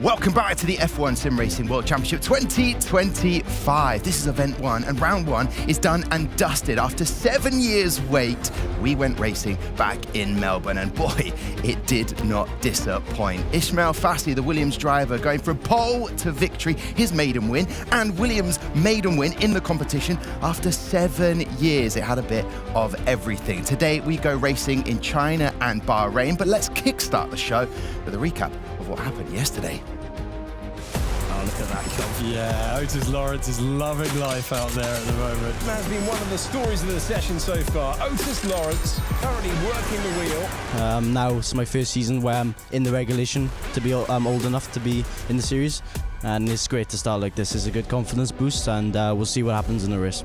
Welcome back to the F1 Sim Racing World Championship 2025. This is event 1 and round 1 is done and dusted. After 7 years wait, we went racing back in Melbourne and boy, it did not disappoint. Ismail Fassi, the Williams driver, going from pole to victory, his maiden win and Williams' maiden win in the competition after 7 years. It had a bit of everything. Today we go racing in China and Bahrain, but let's kickstart the show with a recap of what happened yesterday. Oh, look at that come. Yeah, Otis Lawrence is loving life out there at the moment. That's been one of the stories of the session so far. Otis Lawrence currently working the wheel. Now it's my first season where I'm in the regulation to be old enough to be in the series, and it's great to start like this. It's a good confidence boost, and we'll see what happens in the race.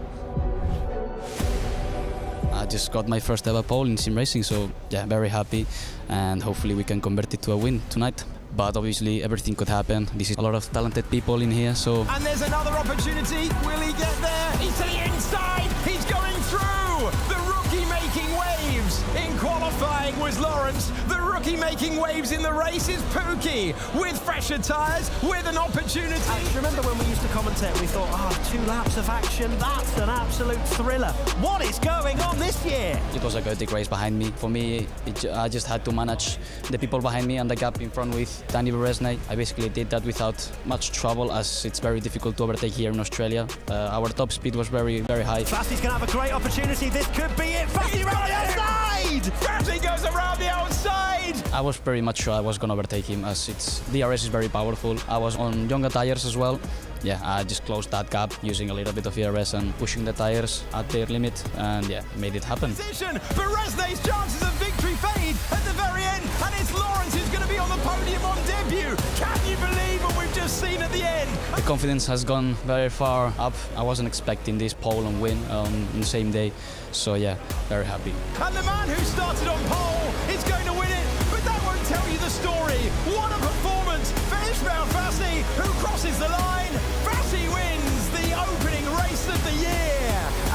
I just got my first ever pole in sim racing, so yeah, very happy, and hopefully we can convert it to a win tonight. But obviously everything could happen. This is a lot of talented people in here, so... And there's another opportunity. Will he get there? He's to the inside. He's going through. The rookie making waves. In qualifying was Lawrence. The rookie making waves in the race is Pookie with fresher tyres, with an opportunity. Remember when we used to commentate, we thought, 2 laps of action, that's an absolute thriller. What is going on this year? It was a chaotic race behind me. For me, I just had to manage the people behind me and the gap in front with Danny Beresney. I basically did that without much trouble, as it's very difficult to overtake here in Australia. Our top speed was very, very high. Fassi's going to have a great opportunity. This could be it. Fassi around the outside! Fassi goes around the outside! I was pretty much sure I was going to overtake him, as DRS is very powerful. I was on younger tires as well. Yeah, I just closed that gap using a little bit of ERS and pushing the tires at their limit, and yeah, made it happen. Beresney's chances of victory fade at the very end, and it's Lawrence who's going to be on the podium on debut. Can you believe what we've just seen at the end? The confidence has gone very far up. I wasn't expecting this pole and win on the same day, so yeah, very happy. And the man who started on pole is going to win it, but that won't tell you the story. What a performance for Ismail Fassi, who crosses the line. Fassi wins the opening race of the year,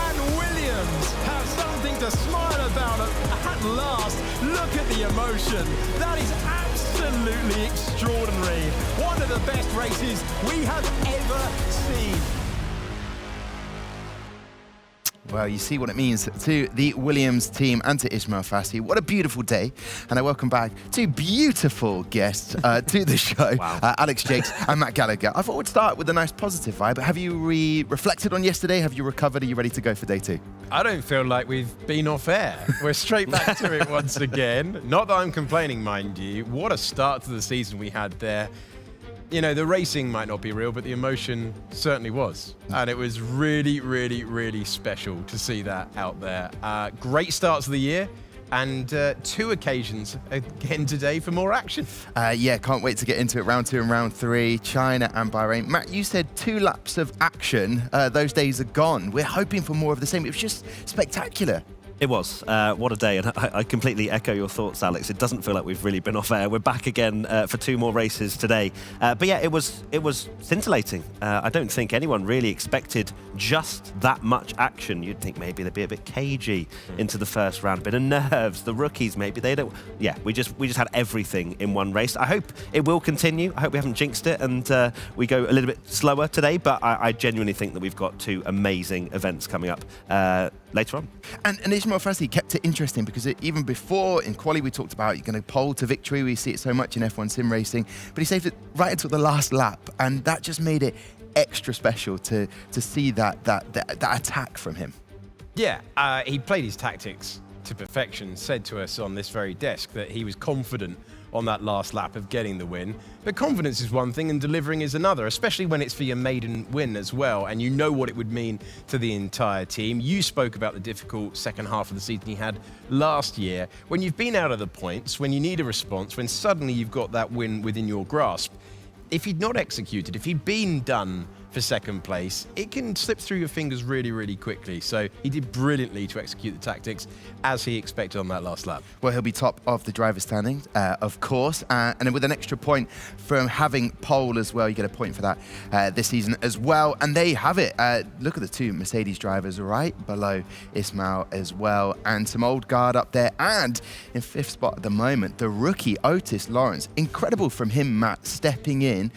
and Williams have something to smile about at last. Look at the emotion. That is absolutely extraordinary. One of the best races we have ever seen. Well, you see what it means to the Williams team and to Ismail Fassi. What a beautiful day. And I welcome back 2 beautiful guests to the show, Wow. Alex Jakes and Matt Gallagher. I thought we'd start with a nice positive vibe. Have you reflected on yesterday? Have you recovered? Are you ready to go for day 2? I don't feel like we've been off air. We're straight back to it once again. Not that I'm complaining, mind you. What a start to the season we had there. You know, the racing might not be real, but the emotion certainly was. And it was really, really, really special to see that out there. Great starts of the year, and 2 occasions again today for more action. Yeah, can't wait to get into it. Round 2 and round 3, China and Bahrain. Matt, you said 2 laps of action. Those days are gone. We're hoping for more of the same. It was just spectacular. It was. What a day. And I completely echo your thoughts, Alex. It doesn't feel like we've really been off air. We're back again for 2 more races today. But yeah, it was scintillating. I don't think anyone really expected just that much action. You'd think maybe they'd be a bit cagey into the first round. A bit of nerves. The rookies, maybe they don't. Yeah, we just had everything in one race. I hope it will continue. I hope we haven't jinxed it and we go a little bit slower today. But I genuinely think that we've got 2 amazing events coming up later on. And Ismail Fassi kept it interesting because even before in quali we talked about you're going to pole to victory. We see it so much in F1 sim racing, but he saved it right until the last lap, and that just made it extra special to see that attack from him. Yeah, he played his tactics to perfection, said to us on this very desk that he was confident on that last lap of getting the win. But confidence is one thing and delivering is another, especially when it's for your maiden win as well, and you know what it would mean to the entire team. You spoke about the difficult second half of the season you had last year. When you've been out of the points, when you need a response, when suddenly you've got that win within your grasp, if he'd not executed, if he'd been done for second place, it can slip through your fingers really, really quickly. So he did brilliantly to execute the tactics as he expected on that last lap. Well, he'll be top of the driver's standings, of course, and then with an extra point from having pole as well. You get a point for that this season as well. And there you have it. Look at the two Mercedes drivers right below Ismail as well, and some old guard up there. And in 5th spot at the moment, the rookie Otis Lawrence. Incredible from him, Matt, stepping in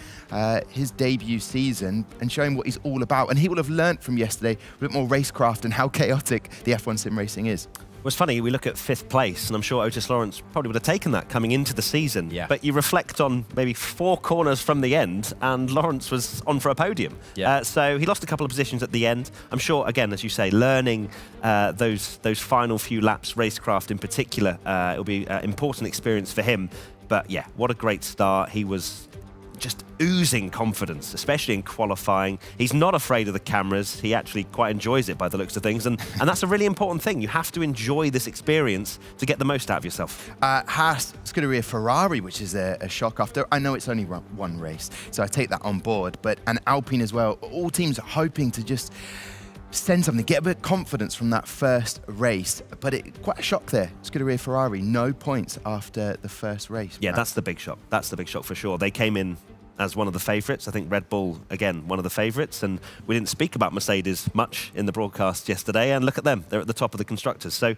his debut season and showing what he's all about. And he will have learnt from yesterday a bit more racecraft and how chaotic the F1 sim racing is. Well, it's funny, we look at 5th place, and I'm sure Otis Lawrence probably would have taken that coming into the season. Yeah. But you reflect on maybe 4 corners from the end, and Lawrence was on for a podium. Yeah. So he lost a couple of positions at the end. I'm sure, again, as you say, learning those final few laps, racecraft in particular, it'll be an important experience for him. But yeah, what a great start. He was just oozing confidence, especially in qualifying. He's not afraid of the cameras. He actually quite enjoys it by the looks of things. And that's a really important thing. You have to enjoy this experience to get the most out of yourself. Haas, Scuderia Ferrari, which is a shock after. I know it's only one race, so I take that on board. But and Alpine as well. All teams are hoping to just send something, get a bit of confidence from that first race. But quite a shock there. Scuderia Ferrari, no points after the first race. Yeah, that's the big shock. That's the big shock for sure. They came in as one of the favourites. I think Red Bull, again, one of the favourites. And we didn't speak about Mercedes much in the broadcast yesterday. And look at them. They're at the top of the constructors. So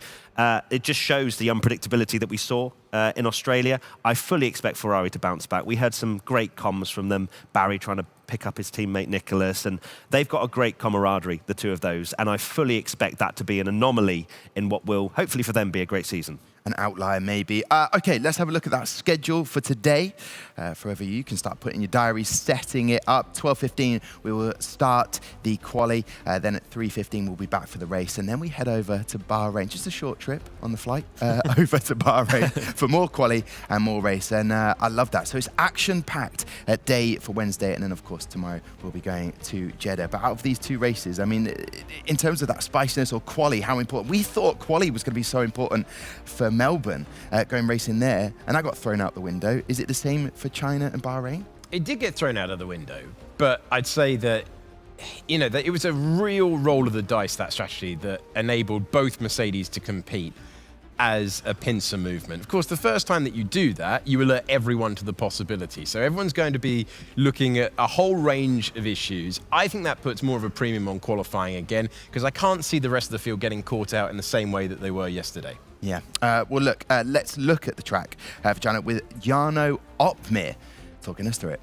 it just shows the unpredictability that we saw in Australia. I fully expect Ferrari to bounce back. We heard some great comms from them. Barry trying to pick up his teammate Nicholas. And they've got a great camaraderie, the two of those. And I fully expect that to be an anomaly in what will, hopefully for them, be a great season. An outlier maybe. Okay, let's have a look at that schedule for today. Forever you can start putting your diaries, setting it up. 12:15 we will start the quali. Then at 3:15 we'll be back for the race, and then we head over to Bahrain. Just a short trip on the flight over to Bahrain for more quali and more race. And I love that. So it's action-packed day for Wednesday, and then of course tomorrow we'll be going to Jeddah. But out of these two races, I mean, in terms of that spiciness or quali, how important? We thought quali was going to be so important for Melbourne, going racing there, and that got thrown out the window. Is it the same for China and Bahrain? It did get thrown out of the window, but I'd say that, you know, that it was a real roll of the dice, that strategy that enabled both Mercedes to compete as a pincer movement. Of course, the first time that you do that, you alert everyone to the possibility. So everyone's going to be looking at a whole range of issues. I think that puts more of a premium on qualifying again, because I can't see the rest of the field getting caught out in the same way that they were yesterday. Yeah. Well, look, let's look at the track, Vijana, with Jarno Opmeer talking us through it.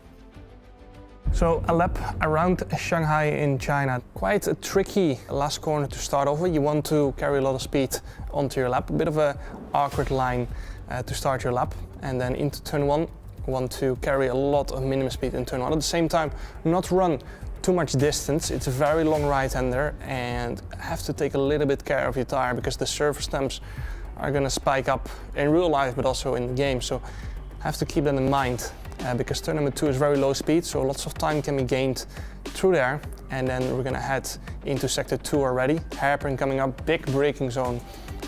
So a lap around Shanghai in China. Quite a tricky last corner to start off with. You want to carry a lot of speed onto your lap. A bit of a awkward line to start your lap. And then into turn 1, you want to carry a lot of minimum speed in turn 1. At the same time, not run too much distance. It's a very long right-hander and have to take a little bit care of your tire because the surface temps are going to spike up in real life but also in the game. So have to keep that in mind. Because turn number 2 is very low speed, so lots of time can be gained through there. And then we're gonna head into sector 2 already. Hairpin coming up, big braking zone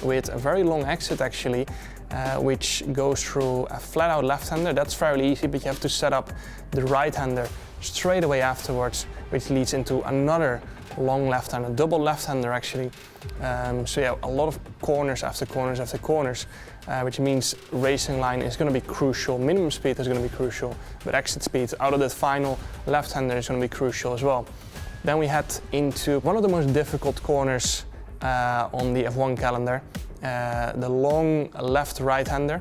with a very long exit actually, which goes through a flat out left-hander. That's fairly easy, but you have to set up the right-hander straight away afterwards, which leads into another long left-hander, double left-hander actually. So yeah, a lot of corners after corners after corners. Which means racing line is going to be crucial, minimum speed is going to be crucial, but exit speed out of that final left-hander is going to be crucial as well. Then we head into one of the most difficult corners on the F1 calendar, the long left-right-hander.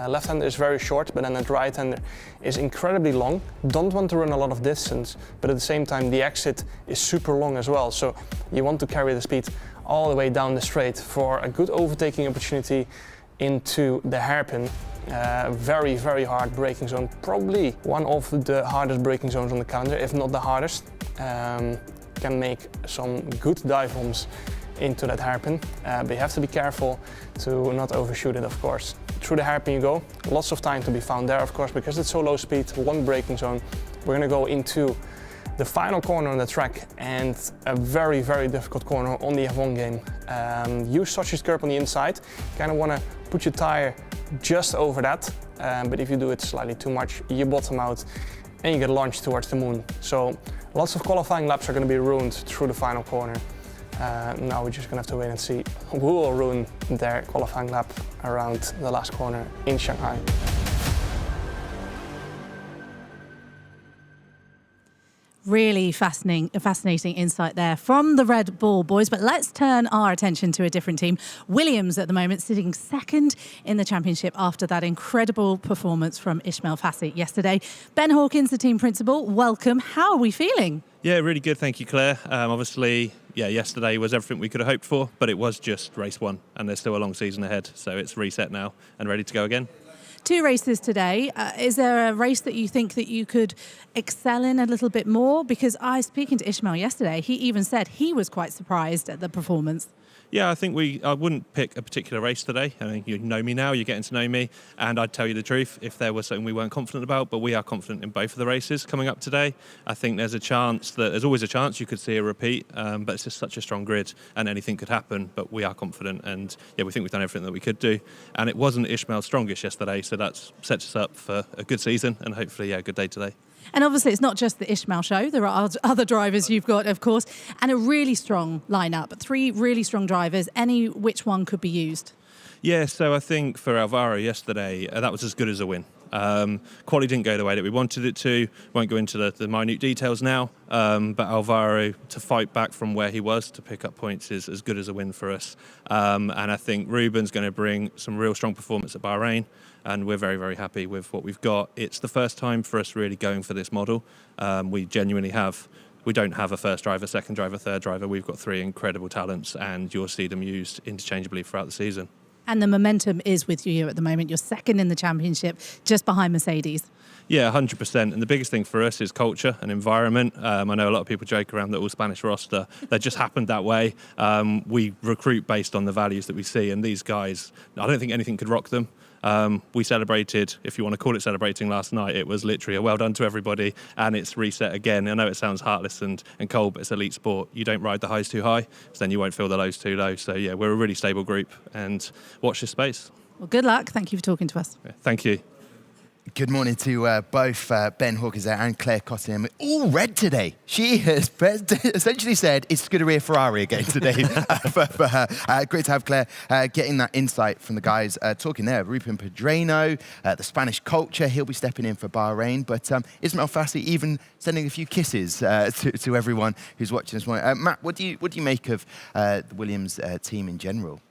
Left-hander is very short, but then that right-hander is incredibly long. Don't want to run a lot of distance, but at the same time the exit is super long as well. So you want to carry the speed all the way down the straight for a good overtaking opportunity into the hairpin. Very, very hard braking zone. Probably one of the hardest braking zones on the calendar, if not the hardest. Can make some good dive bombs into that hairpin, but you have to be careful to not overshoot it, of course. Through the hairpin you go, lots of time to be found there, of course, because it's so low speed, one braking zone. We're gonna go into the final corner on the track and a very, very difficult corner on the F1 game. Use sausage curb on the inside. Kind of want to put your tire just over that, but if you do it slightly too much, you bottom out and you get launched towards the moon. So lots of qualifying laps are going to be ruined through the final corner. Now we're just going to have to wait and see who will ruin their qualifying lap around the last corner in Shanghai. Really fascinating insight there from the Red Bull boys. But let's turn our attention to a different team. Williams at the moment sitting second in the championship after that incredible performance from Ismail Fassi yesterday. Ben Hawkins, the team principal, welcome. How are we feeling? Yeah, really good. Thank you, Claire. Obviously, yesterday was everything we could have hoped for, but it was just race one and there's still a long season ahead. So it's reset now and ready to go again. 2 races today. Is there a race that you think that you could excel in a little bit more? Because I was speaking to Ismail yesterday. He even said he was quite surprised at the performance. Yeah, I think I wouldn't pick a particular race today. I mean, you know me now, you're getting to know me, and I'd tell you the truth if there was something we weren't confident about, but we are confident in both of the races coming up today. I think there's always a chance you could see a repeat, but it's just such a strong grid and anything could happen, but we are confident and we think we've done everything that we could do. And it wasn't Ismail's strongest yesterday, so that sets us up for a good season and hopefully a good day today. And obviously it's not just the Ismail show. There are other drivers you've got, of course, and a really strong lineup. 3 really strong drivers. Any which one could be used? Yeah, so I think for Alvaro yesterday, that was as good as a win. Quali didn't go the way that we wanted it to. Won't go into the minute details now, but Alvaro to fight back from where he was to pick up points is as good as a win for us. And I think Ruben's going to bring some real strong performance at Bahrain, and we're very, very happy with what we've got. It's the first time for us really going for this model. We don't have a first driver, second driver, third driver. We've got 3 incredible talents, and you'll see them used interchangeably throughout the season. And the momentum is with you at the moment. You're second in the championship, just behind Mercedes. Yeah, 100%. And the biggest thing for us is culture and environment. I know a lot of people joke around the all-Spanish roster. That just happened that way. We recruit based on the values that we see. And these guys, I don't think anything could rock them. We celebrated, if you want to call it celebrating, last night. It was literally a well done to everybody, and it's reset again. I know it sounds heartless and cold, but it's elite sport. You don't ride the highs too high, so then you won't feel the lows too low. So yeah, we're a really stable group, and watch this space. Well, good luck. Thank you for talking to us. Yeah, thank you. Good morning to both Ben Hawkins there and Claire Cottingham. All red today. She has essentially said it's Scuderia Ferrari again today for her. Great to have Claire getting that insight from the guys talking there. Ruben Pedreno, the Spanish culture. He'll be stepping in for Bahrain. But Ismail Fassi even sending a few kisses to everyone who's watching this morning. Matt, what do you make of the Williams team in general?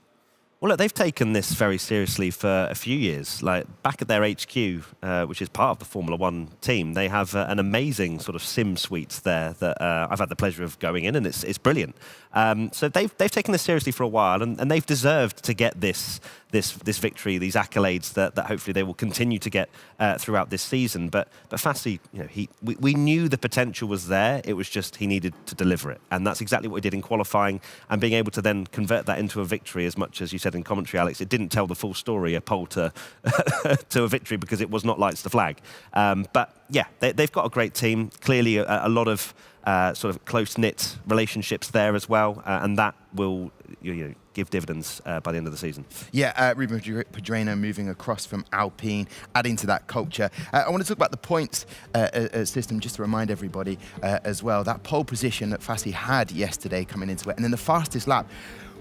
Well, look, they've taken this very seriously for a few years. Like back at their HQ, which is part of the Formula One team, they have an amazing sort of sim suite there that I've had the pleasure of going in, and it's brilliant. So they've taken this seriously for a while, and they've deserved to get this victory, these accolades that hopefully they will continue to get throughout this season. But Fassi, we knew the potential was there. It was just he needed to deliver it, and that's exactly what he did in qualifying, and being able to then convert that into a victory. As much as you said in commentary, Alex, it didn't tell the full story, a pole to to a victory, because it was not lights to flag. But yeah, they've got a great team. Clearly, a lot of sort of close-knit relationships there as well, and that will give dividends by the end of the season. Yeah, Ruben Pedreno moving across from Alpine, adding to that culture. I want to talk about the points system, just to remind everybody as well. That pole position that Fassi had yesterday coming into it, and then the fastest lap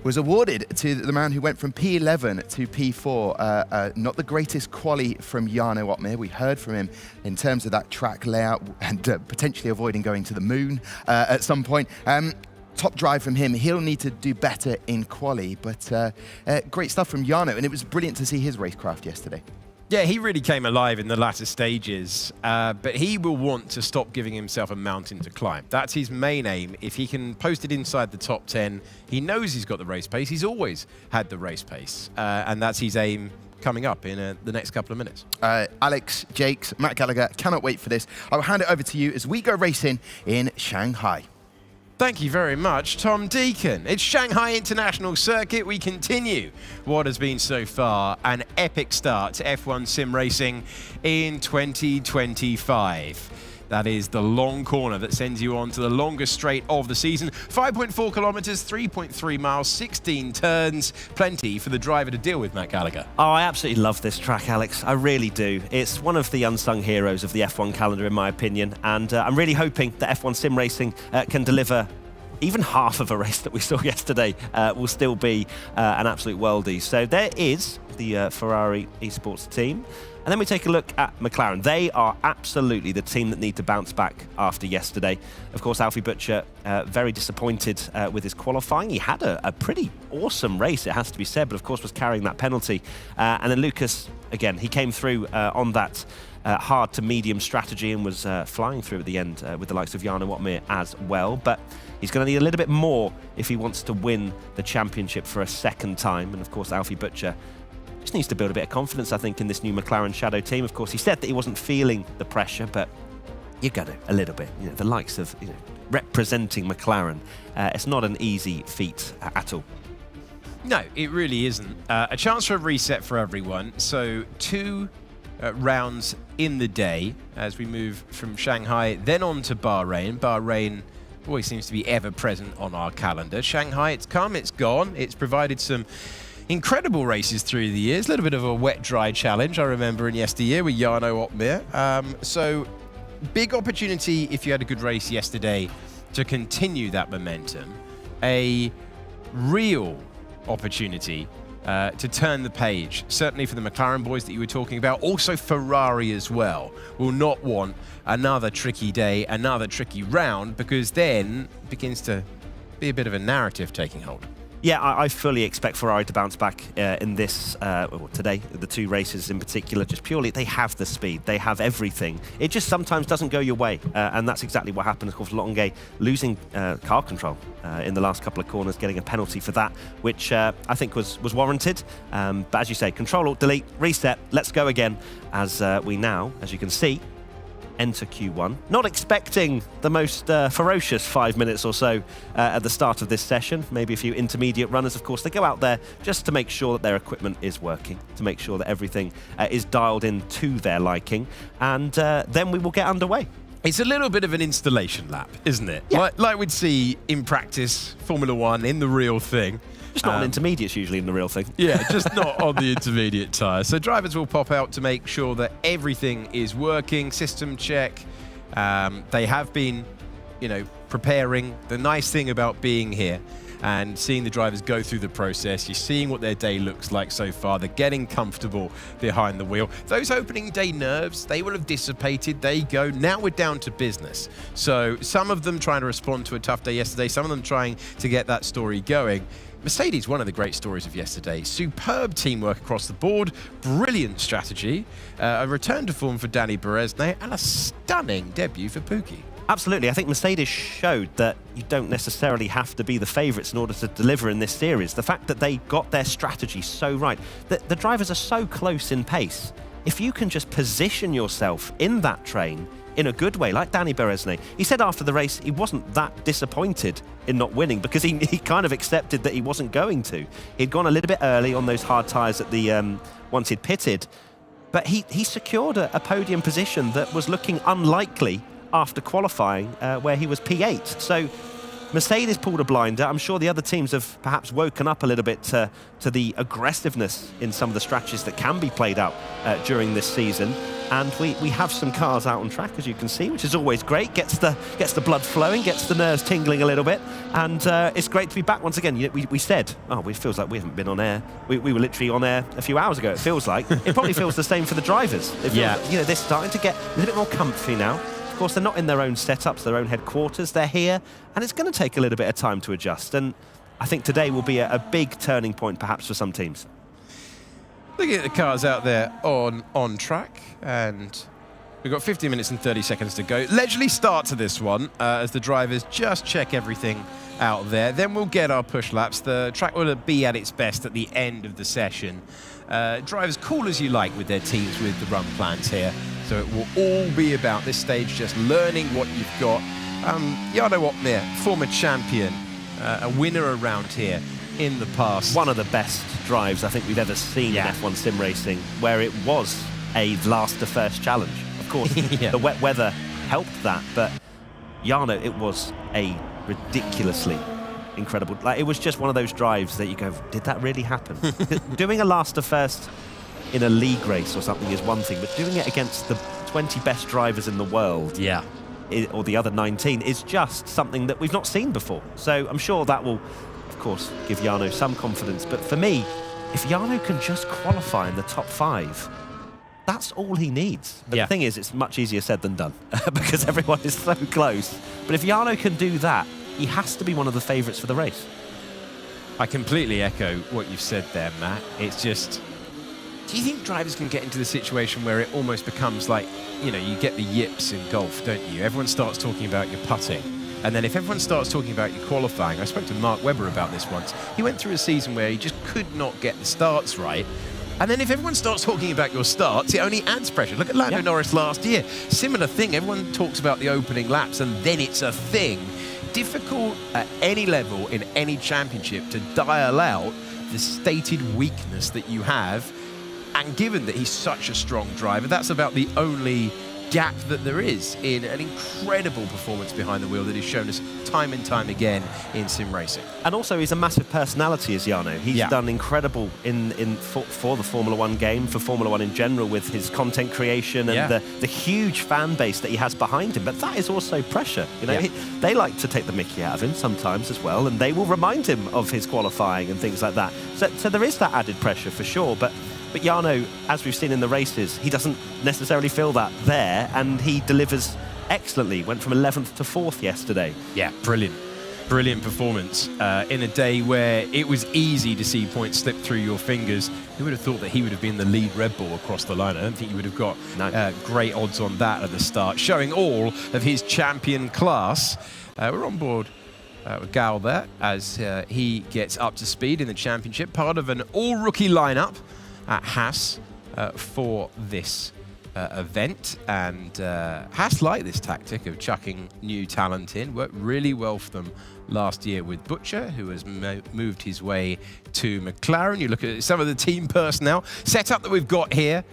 was awarded to the man who went from P11 to P4. Not the greatest quali from Jarno Opmeer. We heard from him in terms of that track layout and potentially avoiding going to the moon at some point. Top drive from him. He'll need to do better in quali, but great stuff from Jarno, and it was brilliant to see his racecraft yesterday. Yeah, he really came alive in the latter stages, but he will want to stop giving himself a mountain to climb. That's his main aim. If he can post it inside the top 10, he knows he's got the race pace. He's always had the race pace, and that's his aim coming up in the next couple of minutes. Alex, Jakes, Matt Gallagher, cannot wait for this. I will hand it over to you as we go racing in Shanghai. Thank you very much, Tom Deacon. It's Shanghai International Circuit. We continue what has been so far an epic start to F1 sim racing in 2025. That is the long corner that sends you on to the longest straight of the season. 5.4 kilometres, 3.3 miles, 16 turns. Plenty for the driver to deal with, Matt Gallagher. Oh, I absolutely love this track, Alex. I really do. It's one of the unsung heroes of the F1 calendar, in my opinion. And I'm really hoping that F1 Sim Racing can deliver even half of a race that we saw yesterday. Will still be an absolute worldie. So there is the Ferrari Esports team. And then we take a look at McLaren. They are absolutely the team that need to bounce back after yesterday. Of course, Alfie Butcher, very disappointed with his qualifying. He had a pretty awesome race, it has to be said, but of course was carrying that penalty. And then Lucas, again, he came through on that hard to medium strategy and was flying through at the end with the likes of Jarno Watmir as well. But he's going to need a little bit more if he wants to win the championship for a second time. And of course, Alfie Butcher just needs to build a bit of confidence, I think, in this new McLaren Shadow team. Of course, he said that he wasn't feeling the pressure, but you're going to a little bit. You know, the likes of representing McLaren, it's not an easy feat at all. No, it really isn't. A chance for a reset for everyone. So 2 rounds in the day as we move from Shanghai, then on to Bahrain. Bahrain always seems to be ever present on our calendar. Shanghai, it's come, it's gone. It's provided some incredible races through the years. A little bit of a wet-dry challenge, I remember, in yesteryear with Jarno Opmeer. So big opportunity if you had a good race yesterday to continue that momentum. A real opportunity to turn the page, certainly for the McLaren boys that you were talking about. Also Ferrari as well will not want another tricky day, another tricky round, because then begins to be a bit of a narrative taking hold. Yeah, I fully expect Ferrari to bounce back in this, today, the 2 races in particular, just purely, they have the speed, they have everything. It just sometimes doesn't go your way, and that's exactly what happened. Of course, Longue losing car control in the last couple of corners, getting a penalty for that, which I think was warranted. But as you say, Control, Alt, Delete, reset, let's go again, as we now, as you can see, enter Q1. Not expecting the most ferocious 5 minutes or so at the start of this session. Maybe a few intermediate runners, of course. They go out there just to make sure that their equipment is working, to make sure that everything is dialed in to their liking, and then we will get underway. It's a little bit of an installation lap, isn't it? Yeah. Like we'd see in practice, Formula One, in the real thing. Just not on intermediates usually in the real thing. Yeah, just not on the intermediate tyre. So drivers will pop out to make sure that everything is working, system check. They have been, preparing. The nice thing about being here and seeing the drivers go through the process, you're seeing what their day looks like so far. They're getting comfortable behind the wheel. Those opening day nerves, they will have dissipated. They go. Now we're down to business. So some of them trying to respond to a tough day yesterday, some of them trying to get that story going. Mercedes, one of the great stories of yesterday. Superb teamwork across the board, brilliant strategy, a return to form for Danny Beresne, and a stunning debut for Pookie. Absolutely. I think Mercedes showed that you don't necessarily have to be the favourites in order to deliver in this series. The fact that they got their strategy so right, that the drivers are so close in pace. If you can just position yourself in that train in a good way, like Danny Beresne. He said after the race he wasn't that disappointed in not winning because he kind of accepted that he wasn't going to. He'd gone a little bit early on those hard tyres at the once he'd pitted, but he secured a podium position that was looking unlikely after qualifying, where he was P8. So Mercedes pulled a blinder. I'm sure the other teams have perhaps woken up a little bit to the aggressiveness in some of the strategies that can be played out during this season. And we have some cars out on track, as you can see, which is always great. Gets the blood flowing, gets the nerves tingling a little bit, and it's great to be back once again. We said, it feels like we haven't been on air. We were literally on air a few hours ago. It feels like it probably feels the same for the drivers. Yeah, they're starting to get a little bit more comfy now. Of course, they're not in their own setups, their own headquarters. They're here, and it's going to take a little bit of time to adjust. And I think today will be a big turning point, perhaps, for some teams. Looking at the cars out there on track, and we've got 50 minutes and 30 seconds to go. Leisurely start to this one as the drivers just check everything out there. Then we'll get our push laps. The track will be at its best at the end of the session. Drivers cool as you like with their teams with the run plans here. So it will all be about this stage just learning what you've got. Jarno Opmeer, former champion, a winner around here in the past. One of the best drives I think we've ever seen in F1 sim racing, where it was a last to first challenge. Of course, the wet weather helped that. But Jarno, it was a ridiculously incredible. Like, it was just one of those drives that you go, did that really happen? Doing a last to first in a league race or something is one thing, but doing it against the 20 best drivers in the world, or the other 19, is just something that we've not seen before. So I'm sure that will, of course, give Jarno some confidence. But for me, if Jarno can just qualify in the top 5, that's all he needs. But the thing is, it's much easier said than done because everyone is so close. But if Jarno can do that, he has to be one of the favourites for the race. I completely echo what you've said there, Matt. It's just, do you think drivers can get into the situation where it almost becomes like, you know, you get the yips in golf, don't you? Everyone starts talking about your putting. And then if everyone starts talking about your qualifying, I spoke to Mark Webber about this once. He went through a season where he just could not get the starts right. And then if everyone starts talking about your starts, it only adds pressure. Look at Lando Norris last year. Similar thing. Everyone talks about the opening laps and then it's a thing. Difficult at any level in any championship to dial out the stated weakness that you have. And given that he's such a strong driver, that's about the only gap that there is in an incredible performance behind the wheel that he's shown us time and time again in sim racing. And also, he's a massive personality, as Jarno. He's done incredible for the Formula One game, for Formula One in general, with his content creation and the huge fan base that he has behind him. But that is also pressure. You know, they like to take the mickey out of him sometimes as well, and they will remind him of his qualifying and things like that. So there is that added pressure for sure. But Jarno, as we've seen in the races, he doesn't necessarily feel that there, and he delivers excellently. Went from 11th to 4th yesterday. Yeah, brilliant. Brilliant performance in a day where it was easy to see points slip through your fingers. Who would have thought that he would have been the lead Red Bull across the line? I don't think you would have got great odds on that at the start, showing all of his champion class. We're on board with Gal there as he gets up to speed in the championship, part of an all-rookie lineup at Haas for this event, and Haas like this tactic of chucking new talent in. Worked really well for them last year with Butcher, who has moved his way to McLaren. You look at some of the team personnel setup that we've got here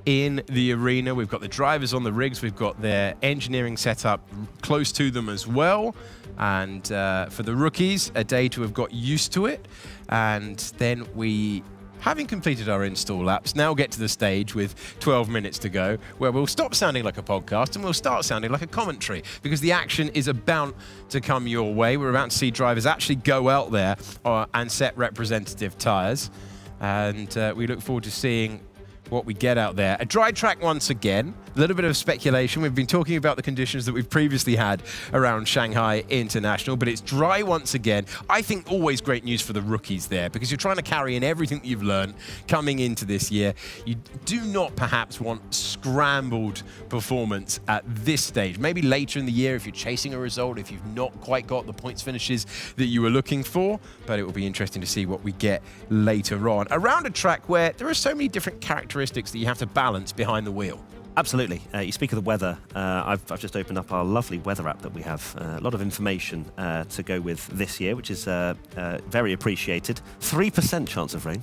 in the arena. We've got the drivers on the rigs, we've got their engineering setup close to them as well, and for the rookies, a day to have got used to it. And then we, having completed our install laps, now get to the stage with 12 minutes to go, where we'll stop sounding like a podcast and we'll start sounding like a commentary, because the action is about to come your way. We're about to see drivers actually go out there and set representative tyres, and we look forward to seeing what we get out there. A dry track once again, a little bit of speculation. We've been talking about the conditions that we've previously had around Shanghai International, but it's dry once again. I think always great news for the rookies there, because you're trying to carry in everything that you've learned coming into this year. You do not perhaps want scrambled performance at this stage. Maybe later in the year if you're chasing a result, if you've not quite got the points finishes that you were looking for, but it will be interesting to see what we get later on. Around a track where there are so many different characteristics that you have to balance behind the wheel. Absolutely. You speak of the weather. I've just opened up our lovely weather app that we have. A lot of information to go with this year, which is very appreciated. 3% chance of rain.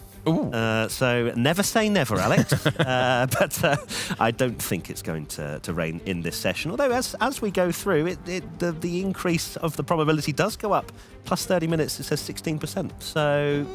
So never say never, Alex. But I don't think it's going to rain in this session. Although as we go through, the increase of the probability does go up. Plus 30 minutes, it says 16%. So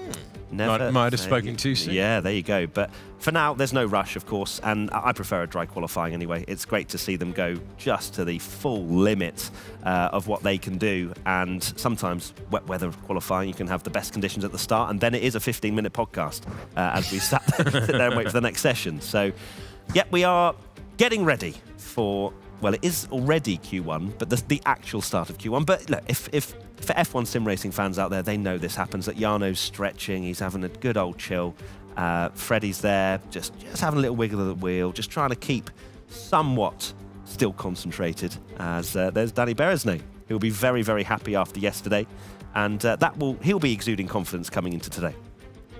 might have spoken too soon. Yeah, there you go. But for now, there's no rush, of course, and I prefer a dry qualifying anyway. It's great to see them go just to the full limit of what they can do. And sometimes wet weather qualifying, you can have the best conditions at the start, and then it is a 15-minute podcast as we sit there and wait for the next session. So, yeah, we are getting ready for, well, it is already Q1, but the actual start of Q1. But look, if for F1 sim racing fans out there, they know this happens, that Jarno's stretching, he's having a good old chill. Freddie's there, just having a little wiggle of the wheel, just trying to keep somewhat still concentrated, as there's Danny Beresnay, who'll be very, very happy after yesterday, and he'll be exuding confidence coming into today.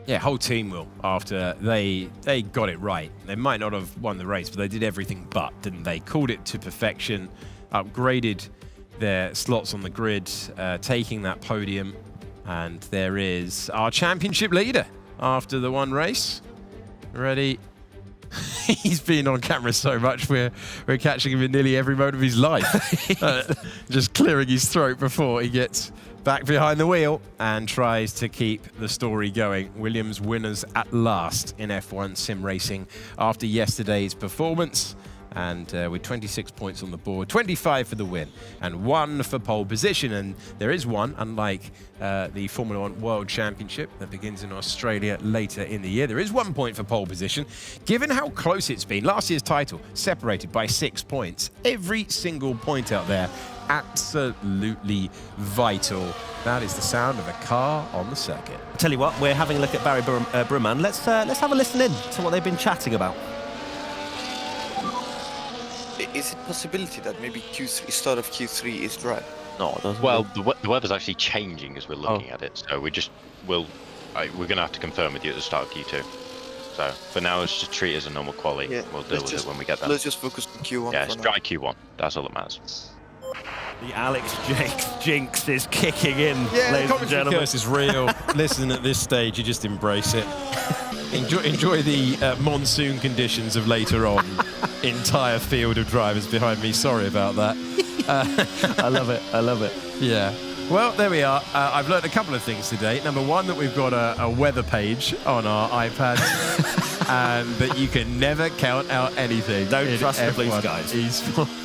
Yeah, whole team will, after they got it right. They might not have won the race, but they did everything but, didn't they? Called it to perfection, upgraded their slots on the grid, taking that podium, and there is our championship leader after the one race. Ready? He's been on camera so much, we're catching him in nearly every moment of his life. Just clearing his throat before he gets back behind the wheel and tries to keep the story going. Williams winners at last in F1 sim racing after yesterday's performance. And with 26 points on the board, 25 for the win and 1 for pole position. And there is one, unlike the Formula 1 World Championship that begins in Australia later in the year. There is 1 point for pole position. Given how close it's been, last year's title separated by 6 points. Every single point out there, absolutely vital. That is the sound of a car on the circuit. I tell you what, we're having a look at Barry Brumman. Let's have a listen in to what they've been chatting about. Is it a possibility that maybe start of Q3 is dry? No, it doesn't. Well, the weather's actually changing as we're looking at it, so we're going to have to confirm with you at the start of Q2. So for now, let's just treat it as a normal quali. Yeah, we'll deal with it when we get there. Let's just focus on Q1. Yeah, it's dry Q1. That's all that matters. The Alex jinx is kicking in, ladies and gentlemen. Curse is real. Listen, at this stage, you just embrace it. Enjoy the monsoon conditions of later on. Entire field of drivers behind me. Sorry about that. I love it. I love it. Yeah. Well, there we are. I've learned a couple of things today. Number one, that we've got a weather page on our iPads, and that you can never count out anything. Don't trust the blue skies. Esports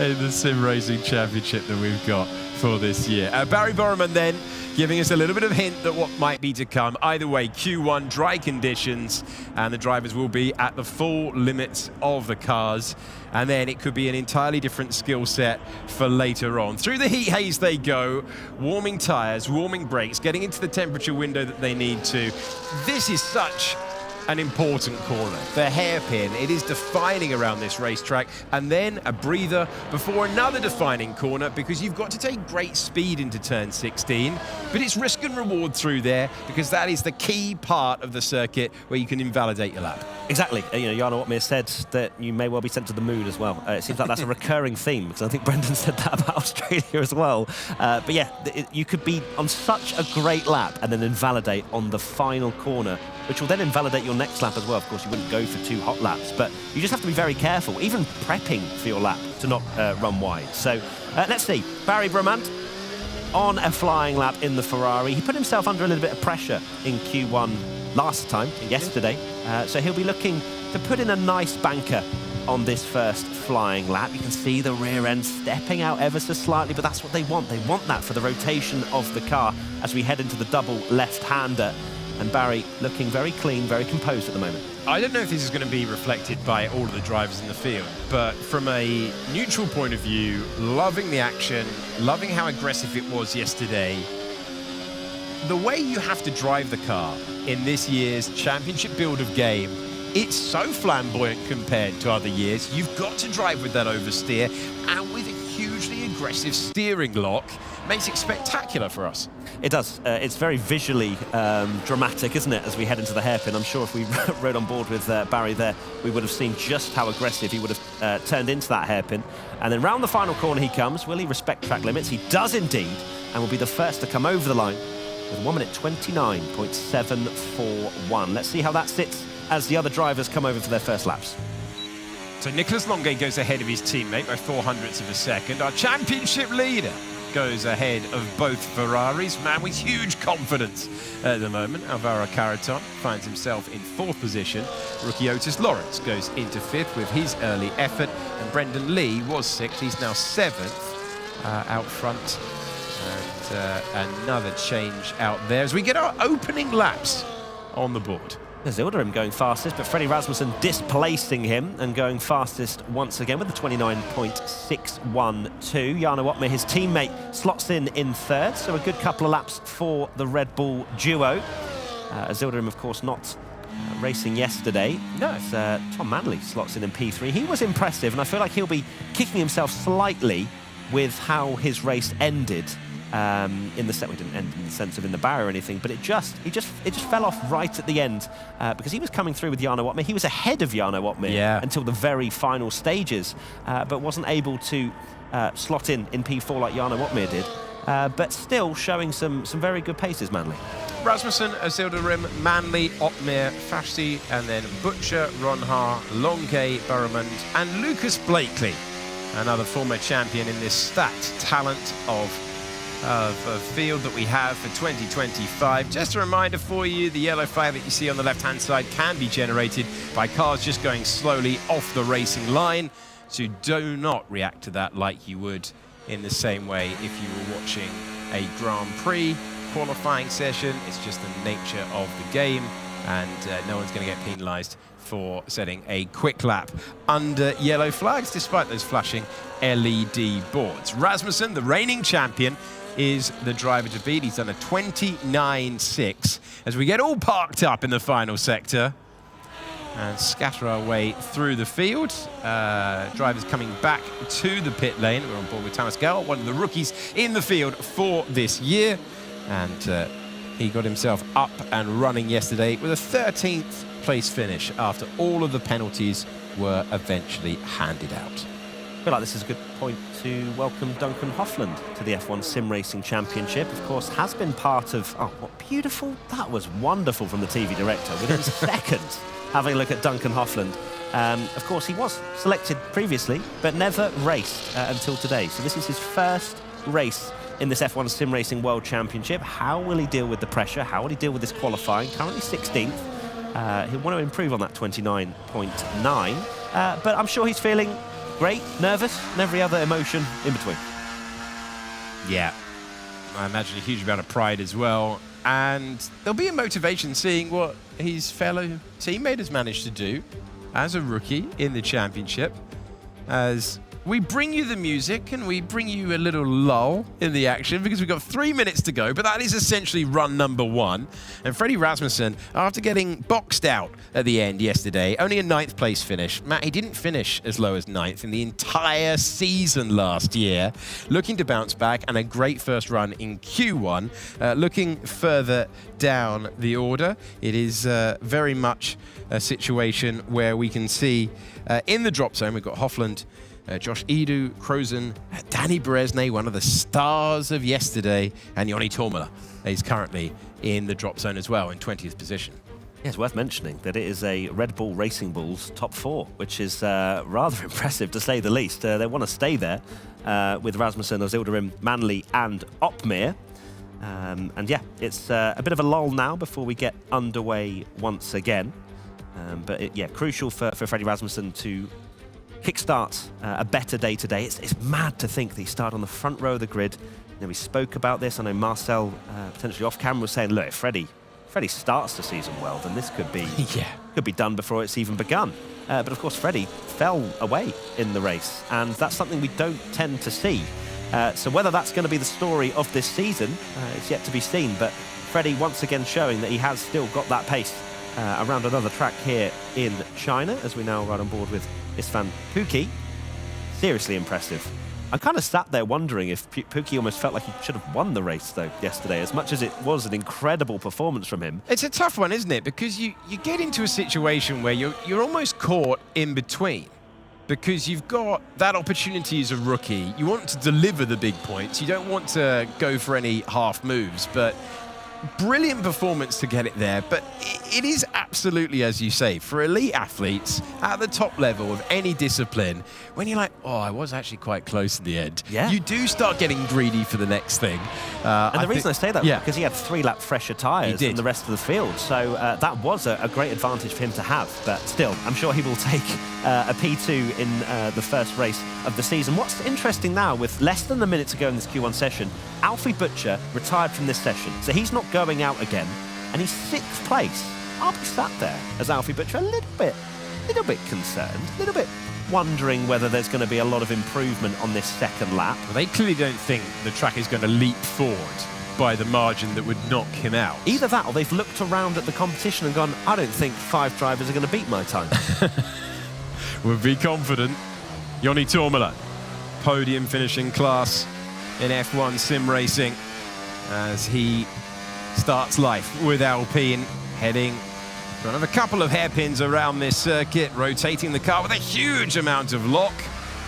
in the Sim Racing Championship that we've got for this year. Barry Borman then giving us a little bit of hint that what might be to come. Either way, Q1, dry conditions, and the drivers will be at the full limits of the cars. And then it could be an entirely different skill set for later on. Through the heat haze they go, warming tyres, warming brakes, getting into the temperature window that they need to. This is such an important corner. The hairpin, it is defining around this racetrack, and then a breather before another defining corner, because you've got to take great speed into turn 16, but it's risk and reward through there, because that is the key part of the circuit where you can invalidate your lap. Exactly. You know, Jarno Opmeer said that you may well be sent to the moon as well. It seems like that's a recurring theme, because I think Brendan said that about Australia as well. But yeah, you could be on such a great lap and then invalidate on the final corner, which will then invalidate your next lap as well. Of course, you wouldn't go for 2 hot laps, but you just have to be very careful, even prepping for your lap to not run wide. So let's see. Barry Brumman on a flying lap in the Ferrari. He put himself under a little bit of pressure in Q1 last time, yesterday. So he'll be looking to put in a nice banker on this first flying lap. You can see the rear end stepping out ever so slightly, but that's what they want. They want that for the rotation of the car as we head into the double left-hander. And Barry looking very clean, very composed at the moment. I don't know if this is going to be reflected by all of the drivers in the field, but from a neutral point of view, loving the action, loving how aggressive it was yesterday. The way you have to drive the car in this year's championship build of game, it's so flamboyant compared to other years. You've got to drive with that oversteer, and with a hugely aggressive steering lock, makes it spectacular for us. It does. It's very visually dramatic, isn't it, as we head into the hairpin. I'm sure if we rode on board with Barry there, we would have seen just how aggressive he would have turned into that hairpin. And then round the final corner he comes. Will he respect track limits? He does indeed, and will be the first to come over the line with 1 minute 29.741. Let's see how that sits as the other drivers come over for their first laps. So Nicolas Longuet goes ahead of his teammate by 0.04 of a second. Our championship leader goes ahead of both Ferraris. Man with huge confidence at the moment. Alvaro Carreton finds himself in 4th position. Rookie Otis Lawrence goes into 5th with his early effort. And Brendan Lee was 6th. He's now 7th out front. And another change out there as we get our opening laps on the board. Zilderham going fastest, but Freddie Rasmussen displacing him and going fastest once again with the 29.612. Jarno Opmeer, his teammate, slots in 3rd, so a good couple of laps for the Red Bull duo. Zilderham, of course, not racing yesterday. No. Tom Manley slots in P3. He was impressive, and I feel like he'll be kicking himself slightly with how his race ended. In the set, we didn't end in the sense of in the barrier or anything, but it just fell off right at the end because he was coming through with Jarno Opmeer. He was ahead of Jarno Opmeer until the very final stages, but wasn't able to slot in P4 like Jarno Opmeer did. But still showing some very good paces, Manley. Rasmussen, Azildarim, Manley, Opmir, Fashti, and then Butcher, Ronhar, Longay, Burramund, and Lucas Blakely, another former champion in this stacked talent of a field that we have for 2025. Just a reminder for you, the yellow flag that you see on the left-hand side can be generated by cars just going slowly off the racing line. So do not react to that like you would in the same way if you were watching a Grand Prix qualifying session. It's just the nature of the game, and no one's going to get penalised for setting a quick lap under yellow flags, despite those flashing LED boards. Rasmussen, the reigning champion, is the driver to beat. He's done a 29.6 as we get all parked up in the final sector and scatter our way through the field. Drivers coming back to the pit lane. We're on board with Thomas Gell, one of the rookies in the field for this year. And he got himself up and running yesterday with a 13th place finish after all of the penalties were eventually handed out. I feel like this is a good point to welcome Duncan Hoffland to the F1 Sim Racing Championship. Of course, has been part of... Oh, what beautiful. That was wonderful from the TV director. Within seconds, having a look at Duncan Hoffland. Of course, he was selected previously, but never raced until today. So this is his first race in this F1 Sim Racing World Championship. How will he deal with the pressure? How will he deal with this qualifying? Currently 16th. He'll want to improve on that 29.9. But I'm sure he's feeling great, nervous, and every other emotion in between. Yeah, I imagine a huge amount of pride as well. And there'll be a motivation seeing what his fellow teammate has managed to do as a rookie in the championship. As we bring you the music and we bring you a little lull in the action because we've got 3 minutes to go, but that is essentially run number one. And Freddie Rasmussen, after getting boxed out at the end yesterday, only a 9th place finish. Matt, he didn't finish as low as 9th in the entire season last year. Looking to bounce back and a great first run in Q1. Looking further down the order, it is very much a situation where we can see in the drop zone, we've got Hoffland, Josh Edu, Crozen, Danny Beresnay, one of the stars of yesterday, and Joni Tormala is currently in the drop zone as well in 20th position. Yeah, it's worth mentioning that it is a Red Bull Racing Bulls top 4, which is rather impressive to say the least. They want to stay there with Rasmussen, Azildarim, Manley and Opmir. And yeah, it's a bit of a lull now before we get underway once again. But yeah, crucial for Freddie Rasmussen to kickstart a better day today. It's mad to think that he started on the front row of the grid. You know, we spoke about this. I know Marcel, potentially off camera, was saying, look, if Freddie starts the season well, then this could be could be done before it's even begun. But of course, Freddie fell away in the race, and that's something we don't tend to see. So whether that's going to be the story of this season, it's yet to be seen. But Freddie once again showing that he has still got that pace around another track here in China, as we now ride on board with Istvan Pukki. Seriously impressive. I kind of sat there wondering if Pukki almost felt like he should have won the race, though, yesterday, as much as it was an incredible performance from him. It's a tough one, isn't it? Because you get into a situation where you're almost caught in between. Because you've got that opportunity as a rookie. You want to deliver the big points. You don't want to go for any half moves, but brilliant performance to get it there. But it is absolutely, as you say, for elite athletes at the top level of any discipline, when you're like, oh, I was actually quite close in the end. Yeah. You do start getting greedy for the next thing. And the reason I say that was because he had 3-lap fresher tyres than the rest of the field. So that was a great advantage for him to have. But still, I'm sure he will take a P2 in the first race of the season. What's interesting now, with less than a minute to go in this Q1 session, Alfie Butcher retired from this session. So he's not going out again. And he's 6th place. I'll be sat there as Alfie Butcher a little bit concerned, a little bit wondering whether there's going to be a lot of improvement on this second lap. Well, they clearly don't think the track is going to leap forward by the margin that would knock him out. Either that, or they've looked around at the competition and gone, I don't think 5 drivers are going to beat my time. We'll be confident. Joni Tormala, podium finishing class in F1 sim racing as he starts life with Alpine, heading for another couple of hairpins around this circuit, rotating the car with a huge amount of lock.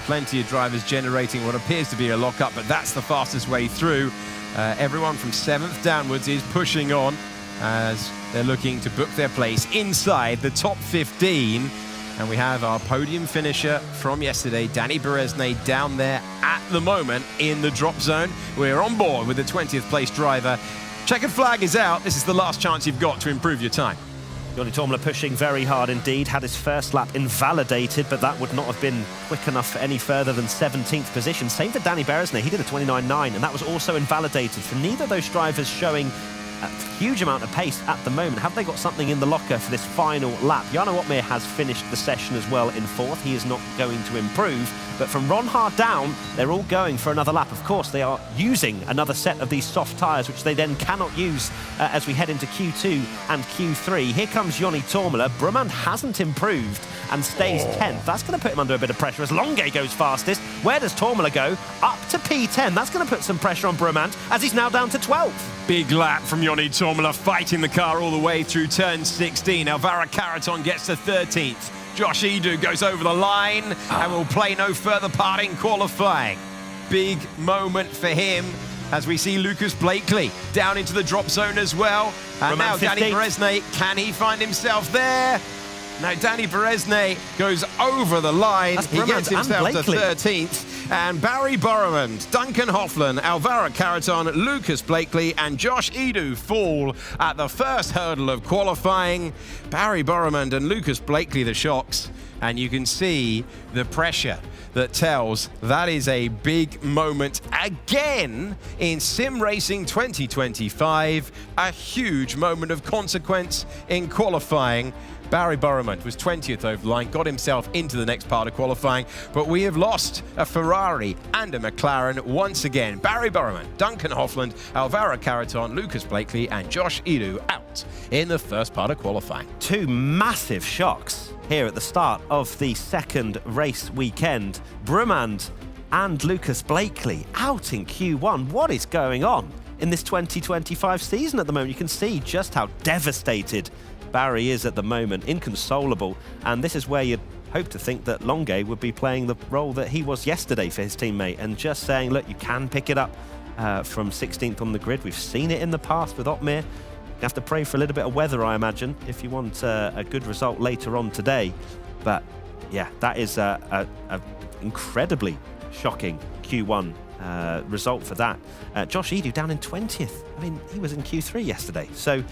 Plenty of drivers generating what appears to be a lockup, but that's the fastest way through. Everyone from 7th downwards is pushing on as they're looking to book their place inside the top 15. And we have our podium finisher from yesterday, Danny Berezne, down there at the moment in the drop zone. We're on board with the 20th place driver. Checkered flag is out. This is the last chance you've got to improve your time. Joni Tormler pushing very hard indeed, had his first lap invalidated, but that would not have been quick enough for any further than 17th position. Same for Danny Berezne, he did a 29.9, and that was also invalidated. For neither of those drivers showing a huge amount of pace at the moment. Have they got something in the locker for this final lap? Jarno Opmeer has finished the session as well in 4th. He is not going to improve. But from Ron Hard down, they're all going for another lap. Of course, they are using another set of these soft tyres, which they then cannot use as we head into Q2 and Q3. Here comes Joni Tormler. Brumand hasn't improved and stays 10th. That's going to put him under a bit of pressure as Longuet goes fastest. Where does Tormler go? Up to P10. That's going to put some pressure on Brumand as he's now down to 12th. Big lap from Joni Tormler, fighting the car all the way through turn 16. Alvaro Carreton gets to 13th. Josh Edu goes over the line and will play no further part in qualifying. Big moment for him as we see Lucas Blakely down into the drop zone as well. And now Danny Berezne, can he find himself there? Now Danny Berezne goes over the line. He gets himself to 13th. And Barry Borremond, Duncan Hoffman, Alvaro Carreton, Lucas Blakely and Josh Edu fall at the first hurdle of qualifying. Barry Borremond and Lucas Blakely the shocks. And you can see the pressure that tells that is a big moment again in Sim Racing 2025. A huge moment of consequence in qualifying. Barry Borremond was 20th over the line, got himself into the next part of qualifying, but we have lost a Ferrari and a McLaren once again. Barry Borremond, Duncan Hoffland, Alvaro Carreton, Lucas Blakely and Josh Edu out in the first part of qualifying. Two massive shocks here at the start of the second race weekend. Brumand and Lucas Blakely out in Q1. What is going on in this 2025 season at the moment? You can see just how devastated Barry is at the moment, inconsolable, and this is where you'd hope to think that Longuet would be playing the role that he was yesterday for his teammate and just saying, look, you can pick it up from 16th on the grid. We've seen it in the past with Opmeer. You have to pray for a little bit of weather, I imagine, if you want a good result later on today. But yeah, that is a incredibly shocking Q1 result for that. Josh Edu down in 20th. I mean, he was in Q3 yesterday. So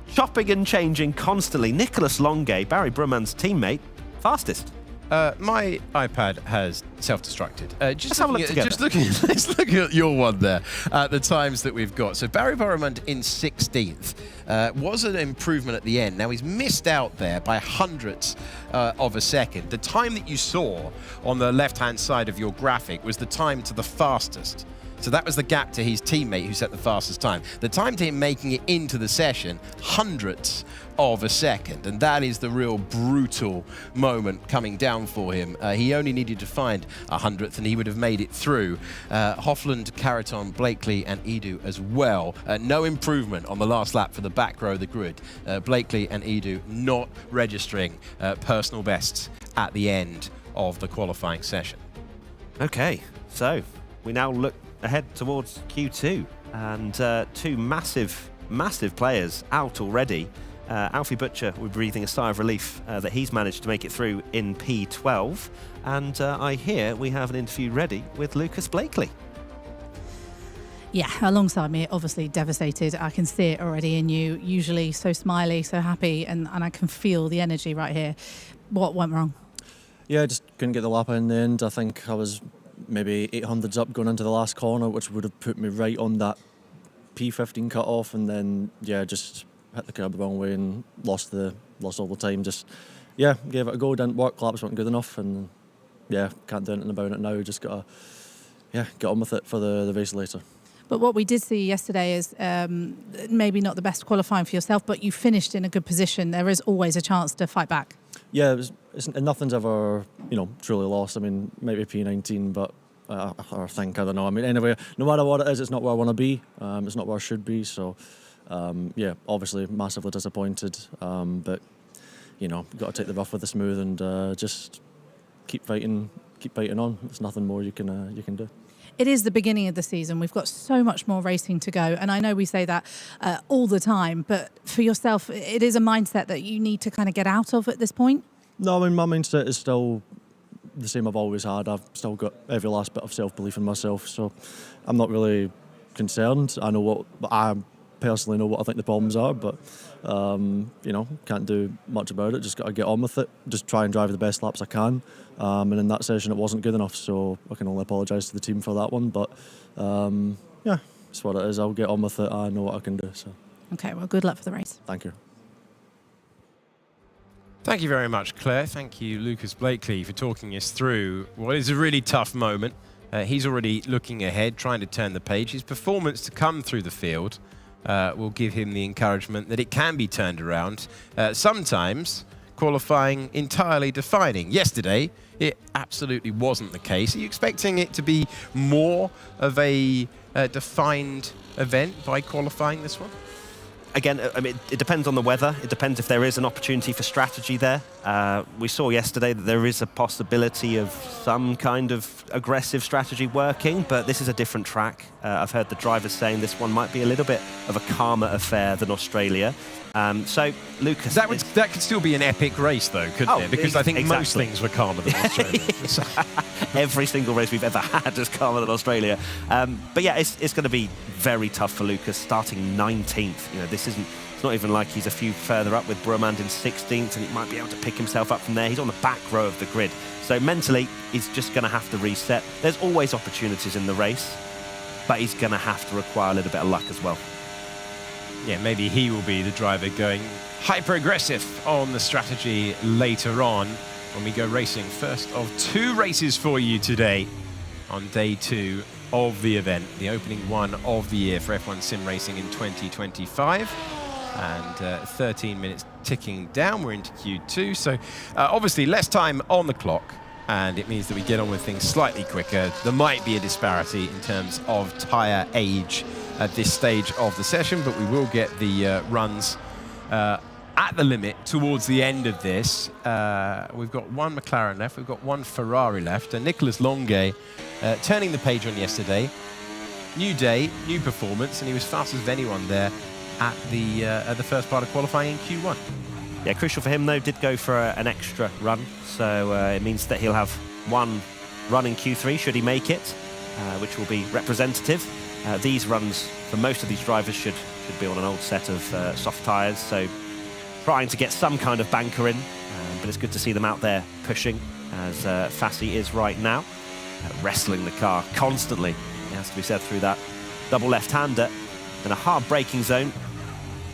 chopping and changing constantly. Nicolas Longuet, Barry Brumand's teammate, fastest. My iPad has self-destructed. Let's have a look together. Let's look at your one there, the times that we've got. So Barry Borremond in 16th was an improvement at the end. Now he's missed out there by hundredths of a second. The time that you saw on the left-hand side of your graphic was the time to the fastest. So that was the gap to his teammate who set the fastest time. The time to him making it into the session, hundredths of a second. And that is the real brutal moment coming down for him. He only needed to find a hundredth and he would have made it through. Hoffland, Carreton, Blakely and Edu as well. No improvement on the last lap for the back row of the grid. Blakely and Edu not registering personal bests at the end of the qualifying session. Okay, so we now look ahead towards Q2 and two massive players out already. Alfie Butcher, we're breathing a sigh of relief that he's managed to make it through in P12, and I hear we have an interview ready with Lucas Blakely. Yeah, alongside me, obviously devastated. I can see it already in you, usually so smiley, so happy, and I can feel the energy right here. What went wrong? Yeah, I just couldn't get the lap in the end. I think I was maybe 800s up going into the last corner, which would have put me right on that P15 cut off, and then yeah, just hit the curb the wrong way and lost all the time. Just yeah, gave it a go, didn't work, laps weren't good enough, and yeah, can't do anything about it now. Just gotta get on with it for the race later. But what we did see yesterday is maybe not the best qualifying for yourself, but you finished in a good position. There is always a chance to fight back. Yeah, nothing's ever, truly lost. I mean, maybe P19, but I think, I don't know. I mean, anyway, no matter what it is, it's not where I want to be. It's not where I should be. So, yeah, obviously massively disappointed. But, you've got to take the rough with the smooth and just keep fighting on. There's nothing more you can do. it is the beginning of the season. We've got so much more racing to go. And I know we say that all the time, but for yourself, it is a mindset that you need to kind of get out of at this point? No, I mean, my mindset is still the same I've always had. I've still got every last bit of self-belief in myself, so I'm not really concerned. I personally know what I think the problems are, but can't do much about it. Just got to get on with it. Just try and drive the best laps I can. And in that session, it wasn't good enough, so I can only apologise to the team for that one. But it's what it is. I'll get on with it. I know what I can do. So. Okay, well, good luck for the race. Thank you. Thank you very much, Claire. Thank you, Lucas Blakely, for talking us through what is a really tough moment. He's already looking ahead, trying to turn the page. His performance to come through the field will give him the encouragement that it can be turned around. Sometimes qualifying entirely defining. Yesterday, it absolutely wasn't the case. Are you expecting it to be more of a defined event by qualifying this one? Again, I mean, it depends on the weather. It depends if there is an opportunity for strategy there. We saw yesterday that there is a possibility of some kind of aggressive strategy working, but this is a different track. I've heard the drivers saying this one might be a little bit of a calmer affair than Australia. So, Lucas... That could still be an epic race, though, couldn't it? Because I think most things were calmer than Australia. Every single race we've ever had is calmer than Australia. But yeah, it's going to be very tough for Lucas, starting 19th. You know, it's not even like he's a few further up with Brumand in 16th, and he might be able to pick himself up from there. He's on the back row of the grid. So mentally, he's just going to have to reset. There's always opportunities in the race, but he's going to have to require a little bit of luck as well. Yeah, maybe he will be the driver going hyper-aggressive on the strategy later on when we go racing. First of 2 races for you today on day 2 of the event, the opening one of the year for F1 Sim Racing in 2025. And 13 minutes ticking down. We're into Q2, so obviously less time on the clock, and it means that we get on with things slightly quicker. There might be a disparity in terms of tyre age at this stage of the session, but we will get the runs at the limit towards the end of this. We've got one McLaren left, we've got one Ferrari left, and Nicolas Longuet turning the page on yesterday. New day, new performance, and he was fastest of anyone there at the first part of qualifying in Q1. Yeah, crucial for him, though, did go for an extra run, so it means that he'll have one run in Q3, should he make it, which will be representative. These runs, for most of these drivers, should be on an old set of soft tyres, so trying to get some kind of banker in, but it's good to see them out there pushing, as Fassi is right now, wrestling the car constantly, it has to be said, through that double left-hander in a hard braking zone.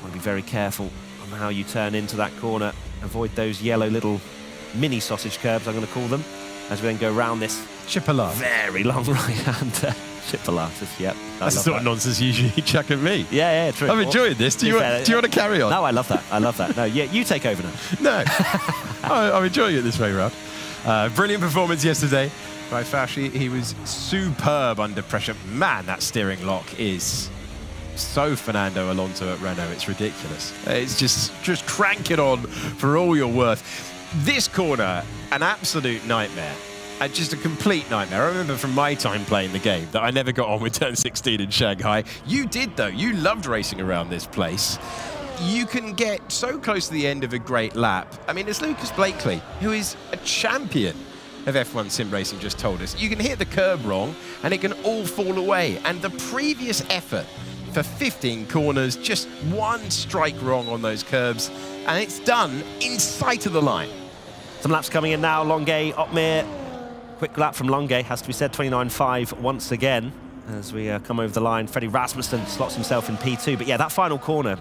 Want to be very careful on how you turn into that corner. Avoid those yellow little mini sausage curbs, I'm going to call them, as we then go round this Chipolata. Very long right-hander. Chipolatas, yep. That's the sort of nonsense you usually chuck at me. Yeah, true. I'm enjoying this. Do you want to carry on? No, I love that. No, yeah, you take over now. No. I'm enjoying it this way round. Brilliant performance yesterday by Fassi. He was superb under pressure. Man, that steering lock is so Fernando Alonso at Renault. It's ridiculous. It's just crank it on for all you're worth. This corner, an absolute nightmare. Just a complete nightmare. I remember from my time playing the game that I never got on with turn 16 in Shanghai. You did, though. You loved racing around this place. You can get so close to the end of a great lap. I mean, as Lucas Blakely, who is a champion of F1 Sim Racing, just told us, you can hit the curb wrong and it can all fall away. And the previous effort for 15 corners, just one strike wrong on those curbs, and it's done in sight of the line. Some laps coming in now. Longuet, Otmir. Quick lap from Longuet, has to be said, 29.5 once again as we come over the line. Freddie Rasmussen slots himself in P2. But yeah, that final corner,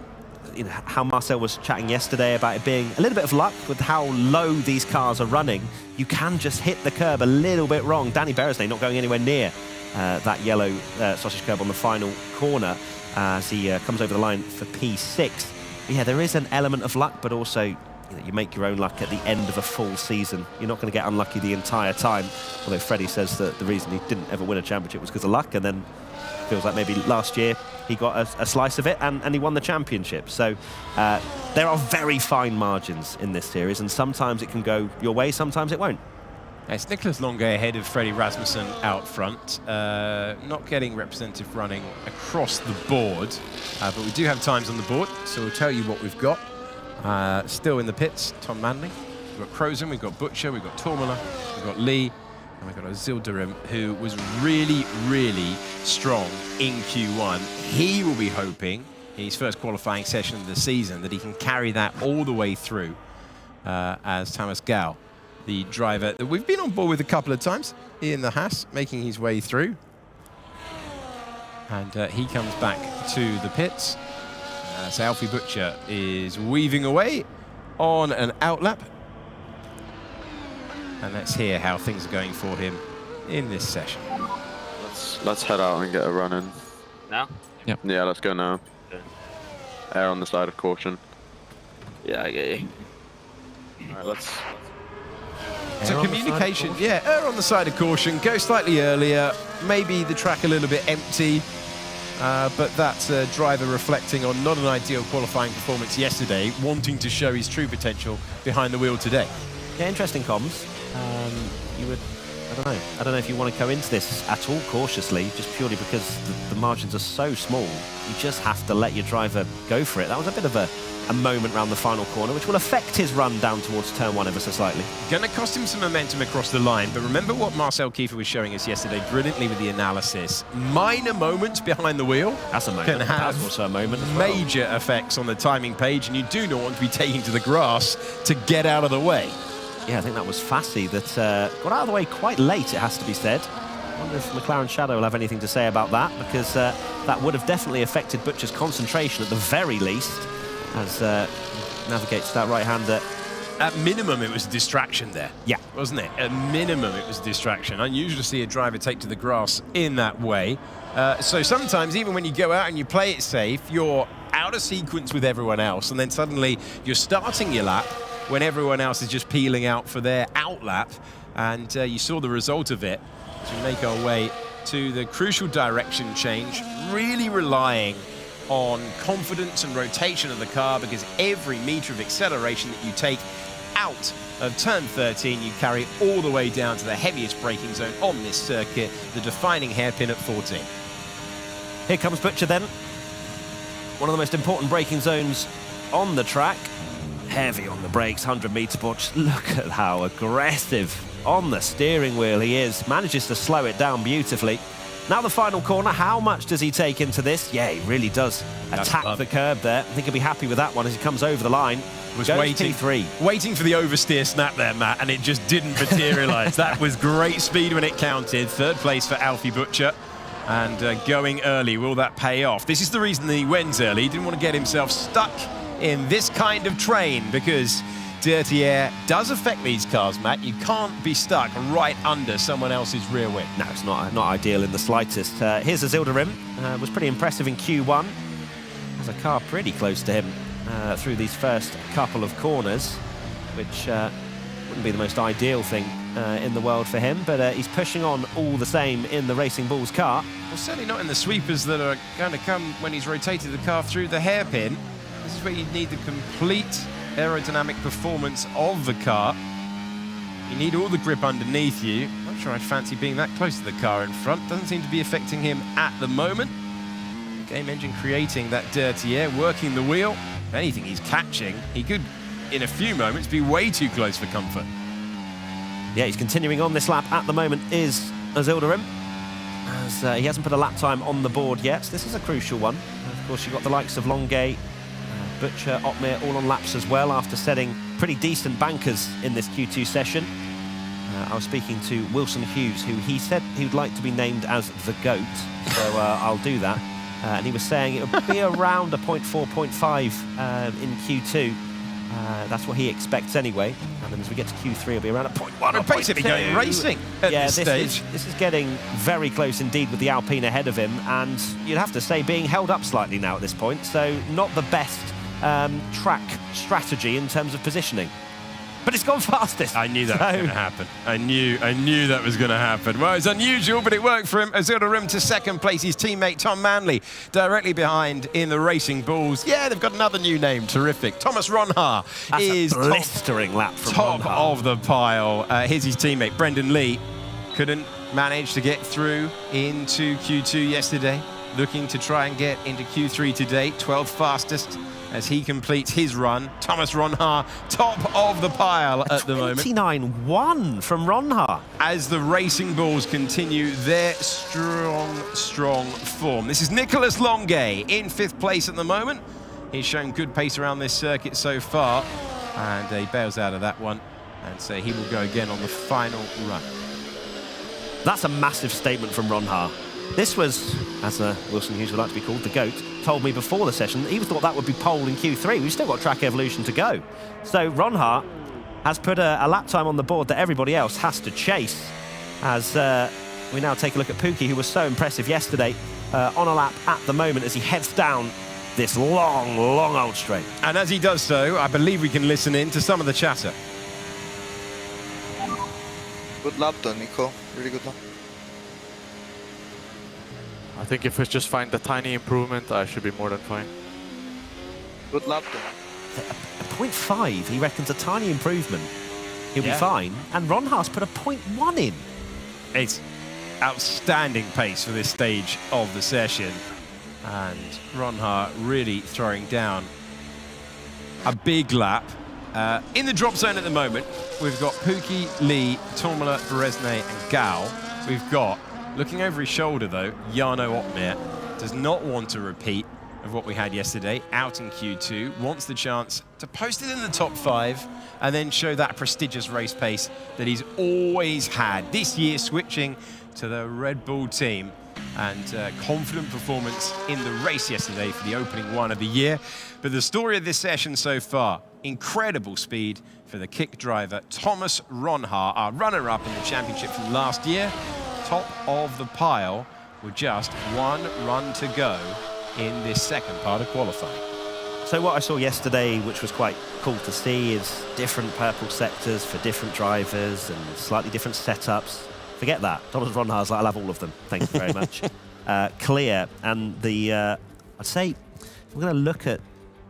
you know, how Marcel was chatting yesterday about it being a little bit of luck with how low these cars are running. You can just hit the curb a little bit wrong. Danny Beresnay not going anywhere near that yellow sausage curb on the final corner as he comes over the line for P6. But yeah, there is an element of luck, but also you make your own luck at the end of a full season. You're not going to get unlucky the entire time. Although Freddie says that the reason he didn't ever win a championship was because of luck, and then feels like maybe last year he got a slice of it and he won the championship. So there are very fine margins in this series, and sometimes it can go your way, sometimes it won't. It's Nicholas Longe ahead of Freddie Rasmussen out front. Not getting representative running across the board, but we do have times on the board, so we'll tell you what we've got. Still in the pits, Tom Manley. We've got Crozen, we've got Butcher, we've got Tormala, we've got Lee, and we've got Zildarim, who was really, really strong in Q1. He will be hoping, in his first qualifying session of the season, that he can carry that all the way through as Thomas Gau, the driver that we've been on board with a couple of times in the Haas, making his way through. And he comes back to the pits. So Alfie Butcher is weaving away on an outlap. And let's hear how things are going for him in this session. Let's head out and get a run in. Now? Yep. Yeah, let's go now. Okay. Air on the side of caution. Yeah, I get you. Alright, let's... So communication, yeah, err on the side of caution, go slightly earlier, maybe the track a little bit empty, but that's a driver reflecting on not an ideal qualifying performance yesterday, wanting to show his true potential behind the wheel today. Yeah, interesting comms. You would, I don't know if you want to go into this at all cautiously, just purely because the margins are so small. You just have to let your driver go for it. That was a bit of a moment around the final corner, which will affect his run down towards turn one ever so slightly. Going to cost him some momentum across the line, but remember what Marcel Kiefer was showing us yesterday brilliantly with the analysis. Minor moments behind the wheel that's a moment. Can have that's also a moment as major effects on the timing page, and you do not want to be taking to the grass to get out of the way. Yeah, I think that was Fassi that got out of the way quite late, it has to be said. I wonder if McLaren Shadow will have anything to say about that, because that would have definitely affected Butcher's concentration at the very least, as he navigates that right-hander. At minimum, it was a distraction there. Yeah. Wasn't it? At minimum, it was a distraction. Unusual to see a driver take to the grass in that way. So sometimes, even when you go out and you play it safe, you're out of sequence with everyone else, and then suddenly you're starting your lap when everyone else is just peeling out for their outlap, and you saw the result of it as we make our way to the crucial direction change, really relying on confidence and rotation of the car, because every meter of acceleration that you take out of turn 13, you carry all the way down to the heaviest braking zone on this circuit, the defining hairpin at 14. Here comes Butcher then. One of the most important braking zones on the track. Heavy on the brakes, 100-meter push. Look at how aggressive on the steering wheel he is. Manages to slow it down beautifully. Now the final corner, how much does he take into this? Yeah, he really does attack the curb there. I think he'll be happy with that one as he comes over the line. Was waiting for the oversteer snap there, Matt, and it just didn't materialise. That was great speed when it counted. Third place for Alfie Butcher. And going early, will that pay off? This is the reason that he went early. He didn't want to get himself stuck in this kind of train, because dirty air does affect these cars, Matt. You can't be stuck right under someone else's rear wing. No, it's not ideal in the slightest. Here's a Zildarim. Was pretty impressive in Q1. There's a car pretty close to him through these first couple of corners, which wouldn't be the most ideal thing in the world for him, but he's pushing on all the same in the Racing Bulls car. Well, certainly not in the sweepers that are going to come when he's rotated the car through the hairpin. This is where you need the complete aerodynamic performance of the car. You need all the grip underneath you. I'm not sure I'd fancy being that close to the car in front. Doesn't seem to be affecting him at the moment. Game engine creating that dirty air, working the wheel. If anything, he's catching. He could, in a few moments, be way too close for comfort. Yeah, he's continuing on this lap at the moment is Zildarim, as he hasn't put a lap time on the board yet. So this is a crucial one. Of course, you've got the likes of Longe, Butcher, Otmir all on laps as well after setting pretty decent bankers in this Q2 session. I was speaking to Wilson Hughes, who he said he would like to be named as the GOAT, so I'll do that. And he was saying it would be around a 0.4, 0.5 in Q2. That's what he expects anyway. And then as we get to Q3, it'll be around a 0.1 or 0.2. Basically going racing at this stage. This is getting very close indeed with the Alpine ahead of him. And you'd have to say being held up slightly now at this point. So not the best track strategy in terms of positioning. but it's gone fastest. I knew that was going to happen. I knew that was going to happen. Well, it's unusual, but it worked for him. Azildarim to second place. His teammate Tom Manley directly behind in the Racing Bulls. Yeah, they've got another new name. Terrific. Thomas Ronha is a blistering lap from top Ronha. of the pile. Here's his teammate Brendan Lee. Couldn't manage to get through into Q2 yesterday. Looking to try and get into Q3 today. 12th fastest as he completes his run. Thomas Ronha, top of the pile at the moment. 29-1 from Ronha. As the Racing Bulls continue their strong form. This is Nicholas Longay in 5th place at the moment. He's shown good pace around this circuit so far. And he bails out of that one. And so he will go again on the final run. That's a massive statement from Ronha. This was, as Wilson Hughes would like to be called, the GOAT, told me before the session that he thought that would be pole in Q3. We've still got track evolution to go. So Ronha has put a lap time on the board that everybody else has to chase. As we now take a look at Pookie, who was so impressive yesterday, on a lap at the moment as he heads down this long old straight. And as he does so, I believe we can listen in to some of the chatter. Good lap done, Nico. Really good lap. I think if we just find the tiny improvement, I should be more than fine. Good lap done. 0.5, he reckons a tiny improvement. He'll be fine. And Ronha's put a 0.1 in. It's outstanding pace for this stage of the session. And Ronha really throwing down a big lap. In the drop zone at the moment, we've got Pookie, Lee, Tormala, Beresne and Gal. We've got, looking over his shoulder though, Jarno Opmeer does not want a repeat of what we had yesterday, out in Q2, wants the chance to post it in the top 5 and then show that prestigious race pace that he's always had. This year switching to the Red Bull team, and confident performance in the race yesterday for the opening one of the year. But the story of this session so far, incredible speed for the kick driver Thomas Ronha, our runner-up in the championship from last year, top of the pile with just one run to go in this second part of qualifying. So what I saw yesterday, which was quite cool to see, is different purple sectors for different drivers and slightly different setups. Forget that. Thomas Ronha's like, I'll have all of them. Thank you very much. Clear. And the, I'd say, if we're going to look at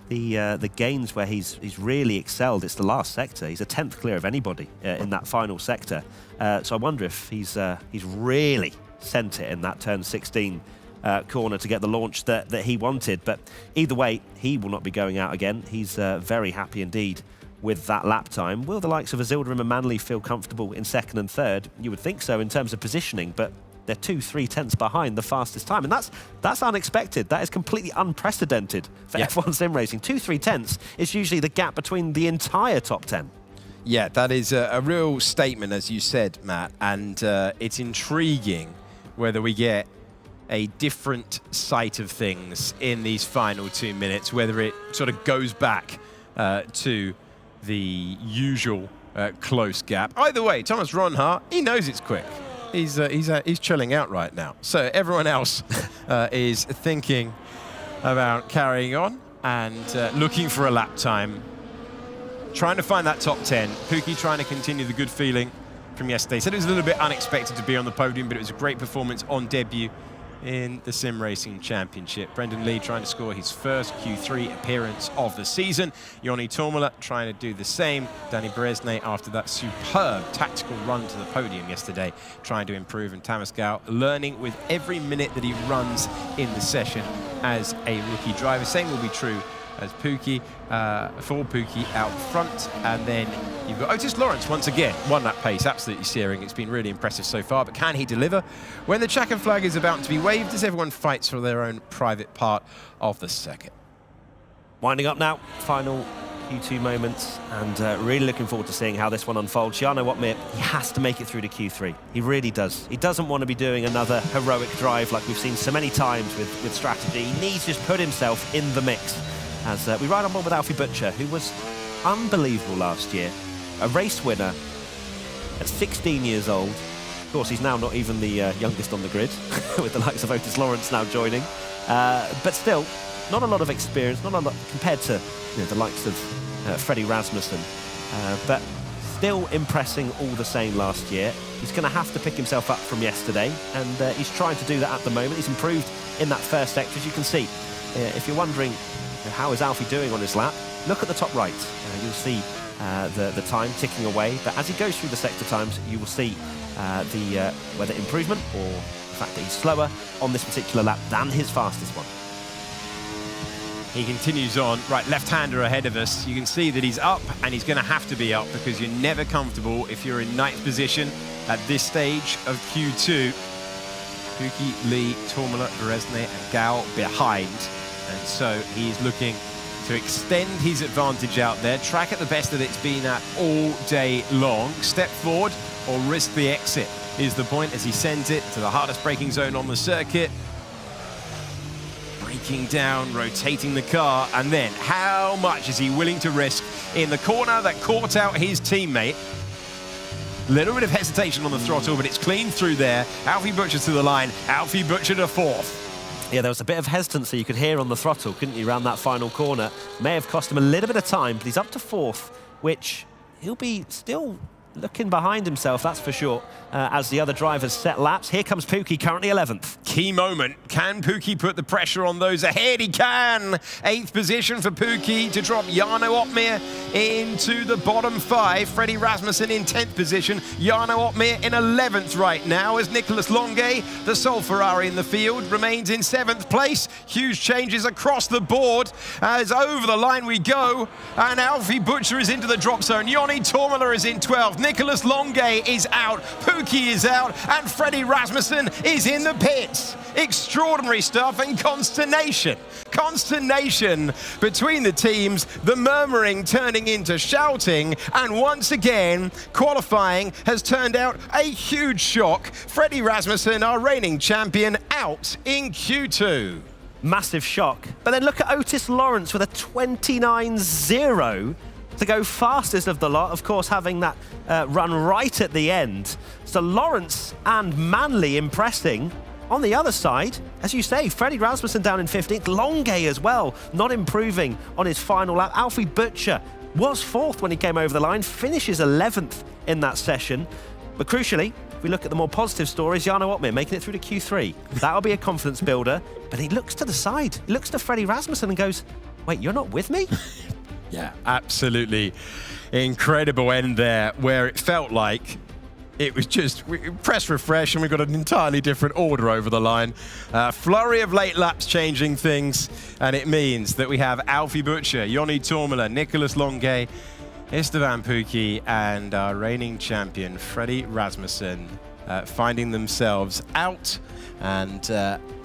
the gains where he's really excelled, it's the last sector. He's a 10th clear of anybody in that final sector. So I wonder if he's really sent it in that turn 16 corner to get the launch that he wanted. But either way, he will not be going out again. He's very happy indeed with that lap time. Will the likes of Azildarim and Manley feel comfortable in second and third? You would think so in terms of positioning, but they're 2-3 tenths behind the fastest time, and that's unexpected. That is completely unprecedented for F1 sim racing. 2-3 tenths is usually the gap between the entire top 10. Yeah, that is a real statement, as you said, Matt, and it's intriguing whether we get a different sight of things in these final 2 minutes, whether it sort of goes back to the usual close gap. Either way, Thomas Ronha, he knows it's quick. He's chilling out right now. So everyone else is thinking about carrying on and looking for a lap time, trying to find that top 10. Pookie trying to continue the good feeling from yesterday. Said it was a little bit unexpected to be on the podium, but it was a great performance on debut in the Sim Racing Championship. Brendan Lee trying to score his first Q3 appearance of the season. Joni Tormala trying to do the same. Danny Beresne, after that superb tactical run to the podium yesterday, trying to improve. And Thomas Gal learning with every minute that he runs in the session as a rookie driver. Same will be true as Pookie, for Pookie out front. And then you've got Otis Lawrence once again, won that pace, absolutely searing. It's been really impressive so far, but can he deliver when the checkered flag is about to be waved as everyone fights for their own private part of the circuit? Winding up now, final Q2 moments, and really looking forward to seeing how this one unfolds. Jarno Opmeer, he has to make it through to Q3. He really does. He doesn't want to be doing another heroic drive like we've seen so many times with strategy. He needs to just put himself in the mix. As we ride on board with Alfie Butcher, who was unbelievable last year. A race winner at 16 years old. Of course, he's now not even the youngest on the grid, with the likes of Otis Lawrence now joining. But still, not a lot of experience, not a lot compared to the likes of Freddie Rasmussen. But still impressing all the same last year. He's going to have to pick himself up from yesterday, and he's trying to do that at the moment. He's improved in that first sector, as you can see. If you're wondering how is Alfie doing on his lap, look at the top right. You'll see the time ticking away, but as he goes through the sector times, you will see whether improvement or the fact that he's slower on this particular lap than his fastest one. He continues on. Right, left-hander ahead of us. You can see that he's up, and he's going to have to be up because you're never comfortable if you're in ninth position at this stage of Q2. Pukki, Lee, Tourmala, Beresne and Gao behind. And so he's looking to extend his advantage out there, track at the best that it's been at all day long. Step forward or risk the exit is the point as he sends it to the hardest braking zone on the circuit. Braking down, rotating the car, and then how much is he willing to risk in the corner that caught out his teammate? Little bit of hesitation on the throttle, but it's clean through there. Alfie Butcher to the line. Alfie Butcher to fourth. Yeah, there was a bit of hesitancy you could hear on the throttle, couldn't you, around that final corner. May have cost him a little bit of time, but he's up to fourth, which he'll be still looking behind himself, that's for sure, as the other drivers set laps. Here comes Pukki, currently 11th. Key moment. Can Pukki put the pressure on those ahead? He can. 8th position for Pukki to drop Jarno Opmeer into the bottom 5. Freddie Rasmussen in 10th position. Jarno Opmeer in 11th right now as Nicolas Longuet, the sole Ferrari in the field, remains in 7th place. Huge changes across the board as over the line we go. And Alfie Butcher is into the drop zone. Joni Tourmala is in 12th. Nicolas Longuet is out. Pukki is out. And Freddie Rasmussen is in the pits. Extraordinary stuff and consternation. Consternation between the teams. The murmuring turning into shouting. And once again, qualifying has turned out a huge shock. Freddie Rasmussen, our reigning champion, out in Q2. Massive shock. But then look at Otis Lawrence with a 29.0 to go fastest of the lot, of course, having that run right at the end. So Lawrence and Manley impressing. On the other side, as you say, Freddie Rasmussen down in 15th, Longuet as well, not improving on his final lap. Alfie Butcher was 4th when he came over the line, finishes 11th in that session. But crucially, if we look at the more positive stories, Jarno Opmeer making it through to Q3. That'll be a confidence builder. But he looks to the side, he looks to Freddie Rasmussen and goes, wait, you're not with me? Yeah, absolutely incredible end there, where it felt like it was just press refresh and we got an entirely different order over the line. Flurry of late laps changing things, and it means that we have Alfie Butcher, Joni Tourmala, Nicolas Longuet, Esteban Pukki, and our reigning champion, Freddie Rasmussen, finding themselves out. And,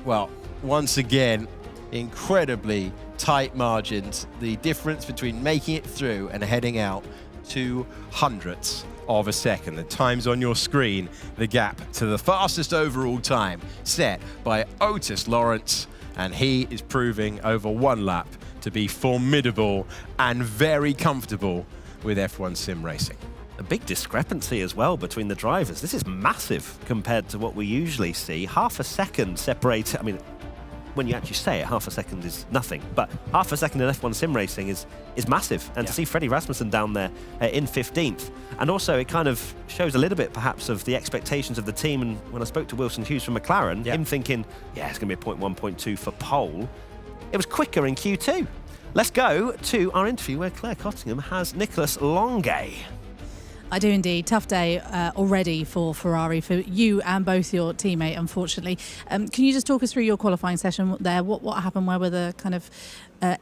well, once again, incredibly tight margins. The difference between making it through and heading out 0.02 of a second. The time's on your screen. The gap to the fastest overall time set by Otis Lawrence, and he is proving over one lap to be formidable and very comfortable with F1 sim racing. A big discrepancy as well between the drivers. This is massive compared to what we usually see. Half a second separate, I mean, when you actually say it, half a second is nothing, but half a second in F1 sim racing is massive. And to see Freddie Rasmussen down there in 15th, and also it kind of shows a little bit perhaps of the expectations of the team. And when I spoke to Wilson Hughes from McLaren, him thinking, yeah, it's going to be a 0.1, 0.2 for pole. It was quicker in Q2. Let's go to our interview where Claire Cottingham has Nicolas Longuet. I do indeed. Tough day already for Ferrari, for you and both your teammate, unfortunately. Can you just talk us through your qualifying session there? What happened? Where were the kind of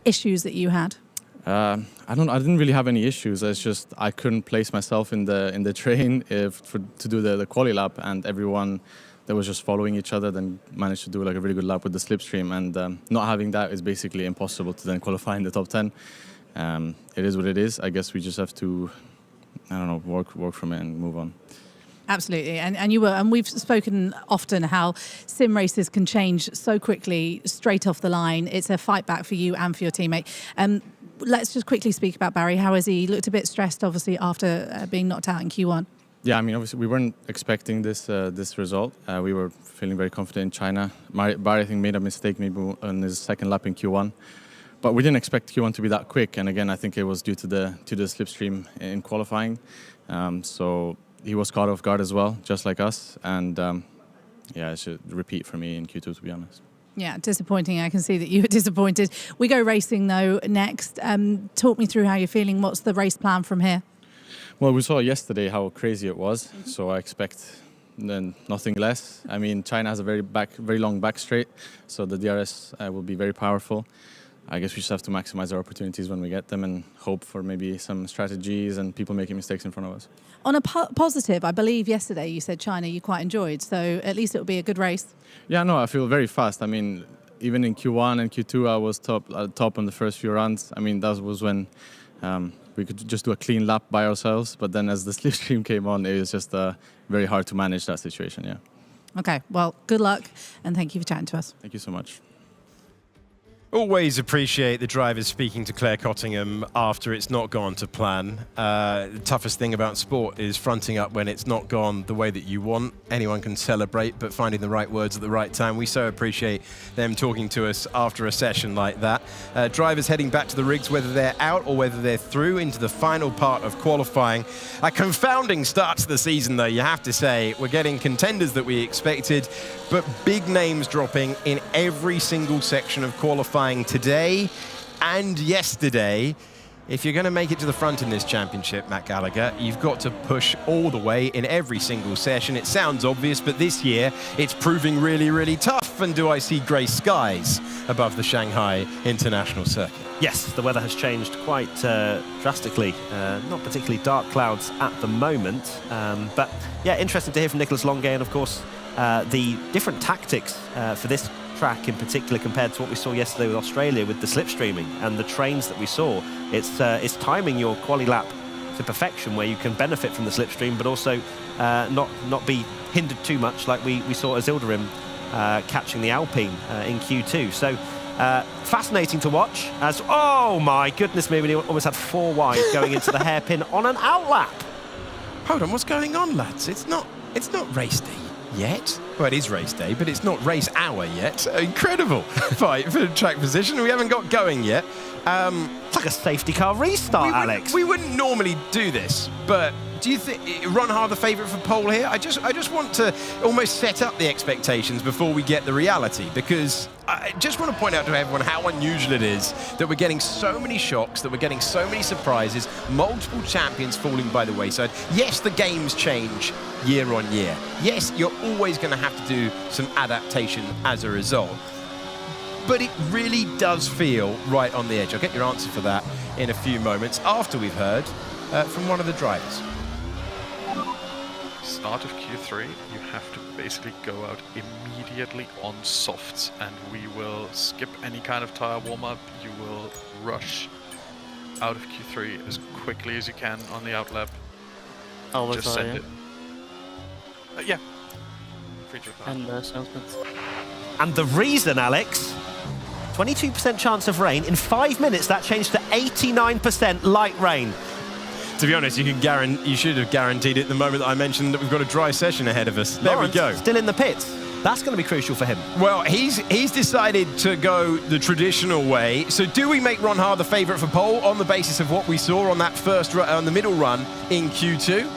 issues that you had? I didn't really have any issues. It's just I couldn't place myself in the train to do the quali lap, and everyone that was just following each other then managed to do like a really good lap with the slipstream, and not having that is basically impossible to then qualify in the top 10. It is what it is. I guess we just have to, I don't know, work from it and move on. Absolutely, and you were, and we've spoken often how sim races can change so quickly, straight off the line. It's a fight back for you and for your teammate. Let's just quickly speak about Barry. How is he? Looked a bit stressed, obviously, after being knocked out in Q1. Yeah, I mean, obviously we weren't expecting this result. We were feeling very confident in China. Barry, I think, made a mistake maybe on his second lap in Q1. but we didn't expect Q1 to be that quick. And again, I think it was due to the slipstream in qualifying. So he was caught off guard as well, just like us. And it should repeat for me in Q2, to be honest. Yeah, disappointing. I can see that you were disappointed. We go racing, though, next. Talk me through how you're feeling. What's the race plan from here? Well, we saw yesterday how crazy it was, so I expect then nothing less. I mean, China has a very long back straight, so the DRS will be very powerful. I guess we just have to maximize our opportunities when we get them and hope for maybe some strategies and people making mistakes in front of us. On a positive, I believe yesterday you said China you quite enjoyed, so at least it'll be a good race. Yeah, no, I feel very fast. I mean, even in Q1 and Q2, I was top on the first few runs. I mean, that was when we could just do a clean lap by ourselves. But then as the slipstream came on, it was just very hard to manage that situation, yeah. Okay, well, good luck, and thank you for chatting to us. Thank you so much. Always appreciate the drivers speaking to Claire Cottingham after it's not gone to plan. The toughest thing about sport is fronting up when it's not gone the way that you want. Anyone can celebrate, but finding the right words at the right time. We so appreciate them talking to us after a session like that. Drivers heading back to the rigs, whether they're out or whether they're through into the final part of qualifying. A confounding start to the season, though, you have to say. We're getting contenders that we expected, but big names dropping in every single section of qualifying today and yesterday. If you're going to make it to the front in this championship, Matt Gallagher, you've got to push all the way in every single session. It sounds obvious, but this year it's proving really, really tough. And do I see grey skies above the Shanghai International Circuit? Yes, the weather has changed quite drastically. Not particularly dark clouds at the moment. But yeah, interesting to hear from Nicholas Longuet, and of course the different tactics for this track in particular compared to what we saw yesterday with Australia with the slipstreaming and the trains that we saw. It's timing your quali lap to perfection where you can benefit from the slipstream but also not be hindered too much like we saw Azildarim catching the Alpine in Q2. So fascinating to watch as, oh my goodness me, we almost had 4 wide going into the hairpin on an outlap. Hold on, what's going on, lads? It's not race day yet. Well, it is race day, but it's not race hour yet. Incredible fight for track position. We haven't got going yet. It's like a safety car restart, Alex. We wouldn't normally do this, but do you think Ron Har the favourite for pole here? I just want to almost set up the expectations before we get the reality, because I just want to point out to everyone how unusual it is that we're getting so many shocks, that we're getting so many surprises, multiple champions falling by the wayside. Yes, the games change year on year. Yes, you're always going to have to do some adaptation as a result. But it really does feel right on the edge. I'll get your answer for that in a few moments after we've heard from one of the drivers. Start of Q3, you have to basically go out immediately on softs, and we will skip any kind of tire warm-up. You will rush out of Q3 as quickly as you can on the outlap. Just send it. Yeah. And announcements. And the reason, Alex, 22% chance of rain. In 5 minutes, that changed to 89% light rain. To be honest, you should have guaranteed it the moment that I mentioned that we've got a dry session ahead of us. There Lawrence, we go. Still in the pits. That's going to be crucial for him. Well, he's decided to go the traditional way. So do we make Ron Har the favourite for pole on the basis of what we saw on that first on the middle run in Q2?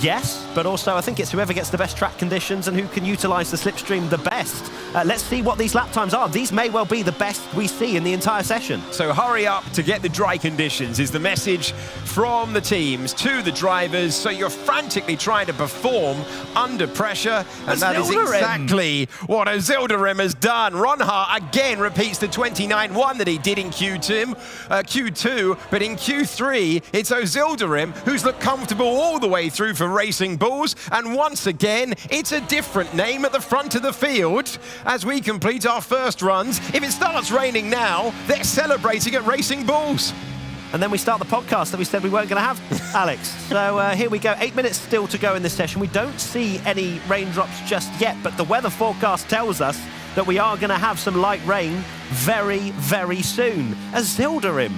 Yes, but also I think it's whoever gets the best track conditions and who can utilise the slipstream the best. Let's see what these lap times are. These may well be the best we see in the entire session. So hurry up to get the dry conditions is the message from the teams to the drivers. So you're frantically trying to perform under pressure, and that is exactly what Azildarim has done. Ron Har again repeats the 29.1 that he did in Q2, but in Q3 it's Azildarim who's looked comfortable all the way through for Racing Bulls, and once again it's a different name at the front of the field as we complete our first runs. If it starts raining now, they're celebrating at Racing Bulls. And then we start the podcast that we said we weren't going to have, Alex. So here we go. 8 minutes still to go in this session. We don't see any raindrops just yet, but the weather forecast tells us that we are going to have some light rain very, very soon. Azildarim,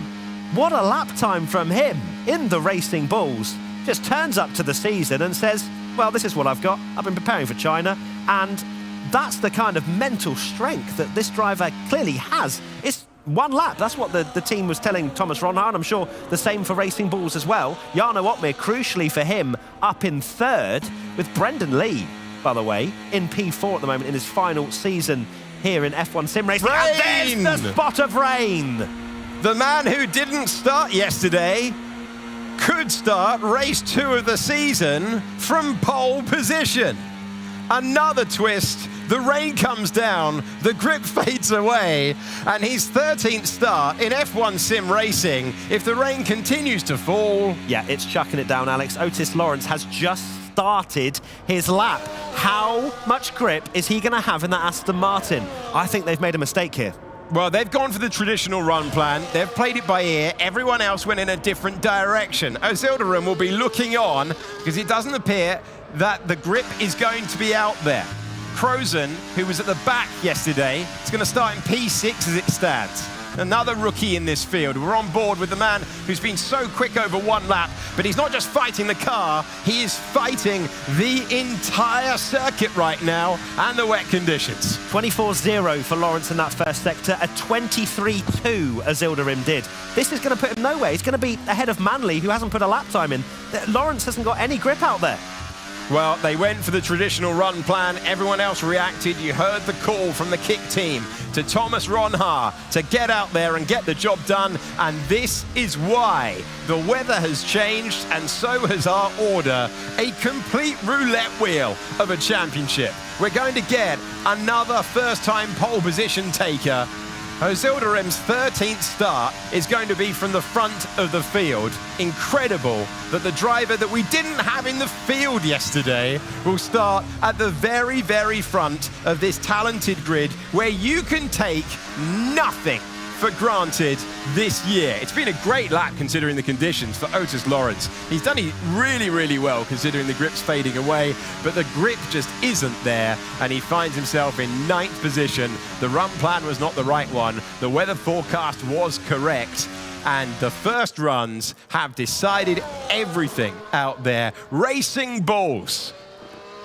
what a lap time from him in the Racing Bulls. Just turns up to the season and says, well, this is what I've got. I've been preparing for China, and that's the kind of mental strength that this driver clearly has. It's one lap. That's what the team was telling Thomas Ronhaar, and I'm sure the same for Racing Bulls as well. Jarno Opmeer, crucially for him, up in third, with Brendan Lee, by the way, in P4 at the moment in his final season here in F1 Sim Racing. And there's the spot of rain. The man who didn't start yesterday could start race 2 of the season from pole position. Another twist. The rain comes down, the grip fades away, and his 13th start in F1 Sim Racing. If the rain continues to fall... Yeah, it's chucking it down, Alex. Otis Lawrence has just started his lap. How much grip is he going to have in that Aston Martin? I think they've made a mistake here. Well, they've gone for the traditional run plan. They've played it by ear. Everyone else went in a different direction. Ozilderim will be looking on because it doesn't appear that the grip is going to be out there. Crozen, who was at the back yesterday, is going to start in P6 as it stands. Another rookie in this field. We're on board with the man who's been so quick over one lap, but he's not just fighting the car, he is fighting the entire circuit right now and the wet conditions. 24-0 for Lawrence in that first sector, a 23-2 Ozilderim did. This is going to put him nowhere. He's going to be ahead of Manley, who hasn't put a lap time in. Lawrence hasn't got any grip out there. Well, they went for the traditional run plan. Everyone else reacted. You heard the call from the kick team to Thomas Ronhaar to get out there and get the job done. And this is why the weather has changed and so has our order. A complete roulette wheel of a championship. We're going to get another first-time pole position taker. Ozilderim's 13th start is going to be from the front of the field. Incredible that the driver that we didn't have in the field yesterday will start at the very, very front of this talented grid where you can take nothing for granted this year. It's been a great lap considering the conditions for Otis Lawrence. He's done it really, really well considering the grip's fading away, but the grip just isn't there, and he finds himself in 9th position. The run plan was not the right one. The weather forecast was correct, and the first runs have decided everything out there. Racing Bulls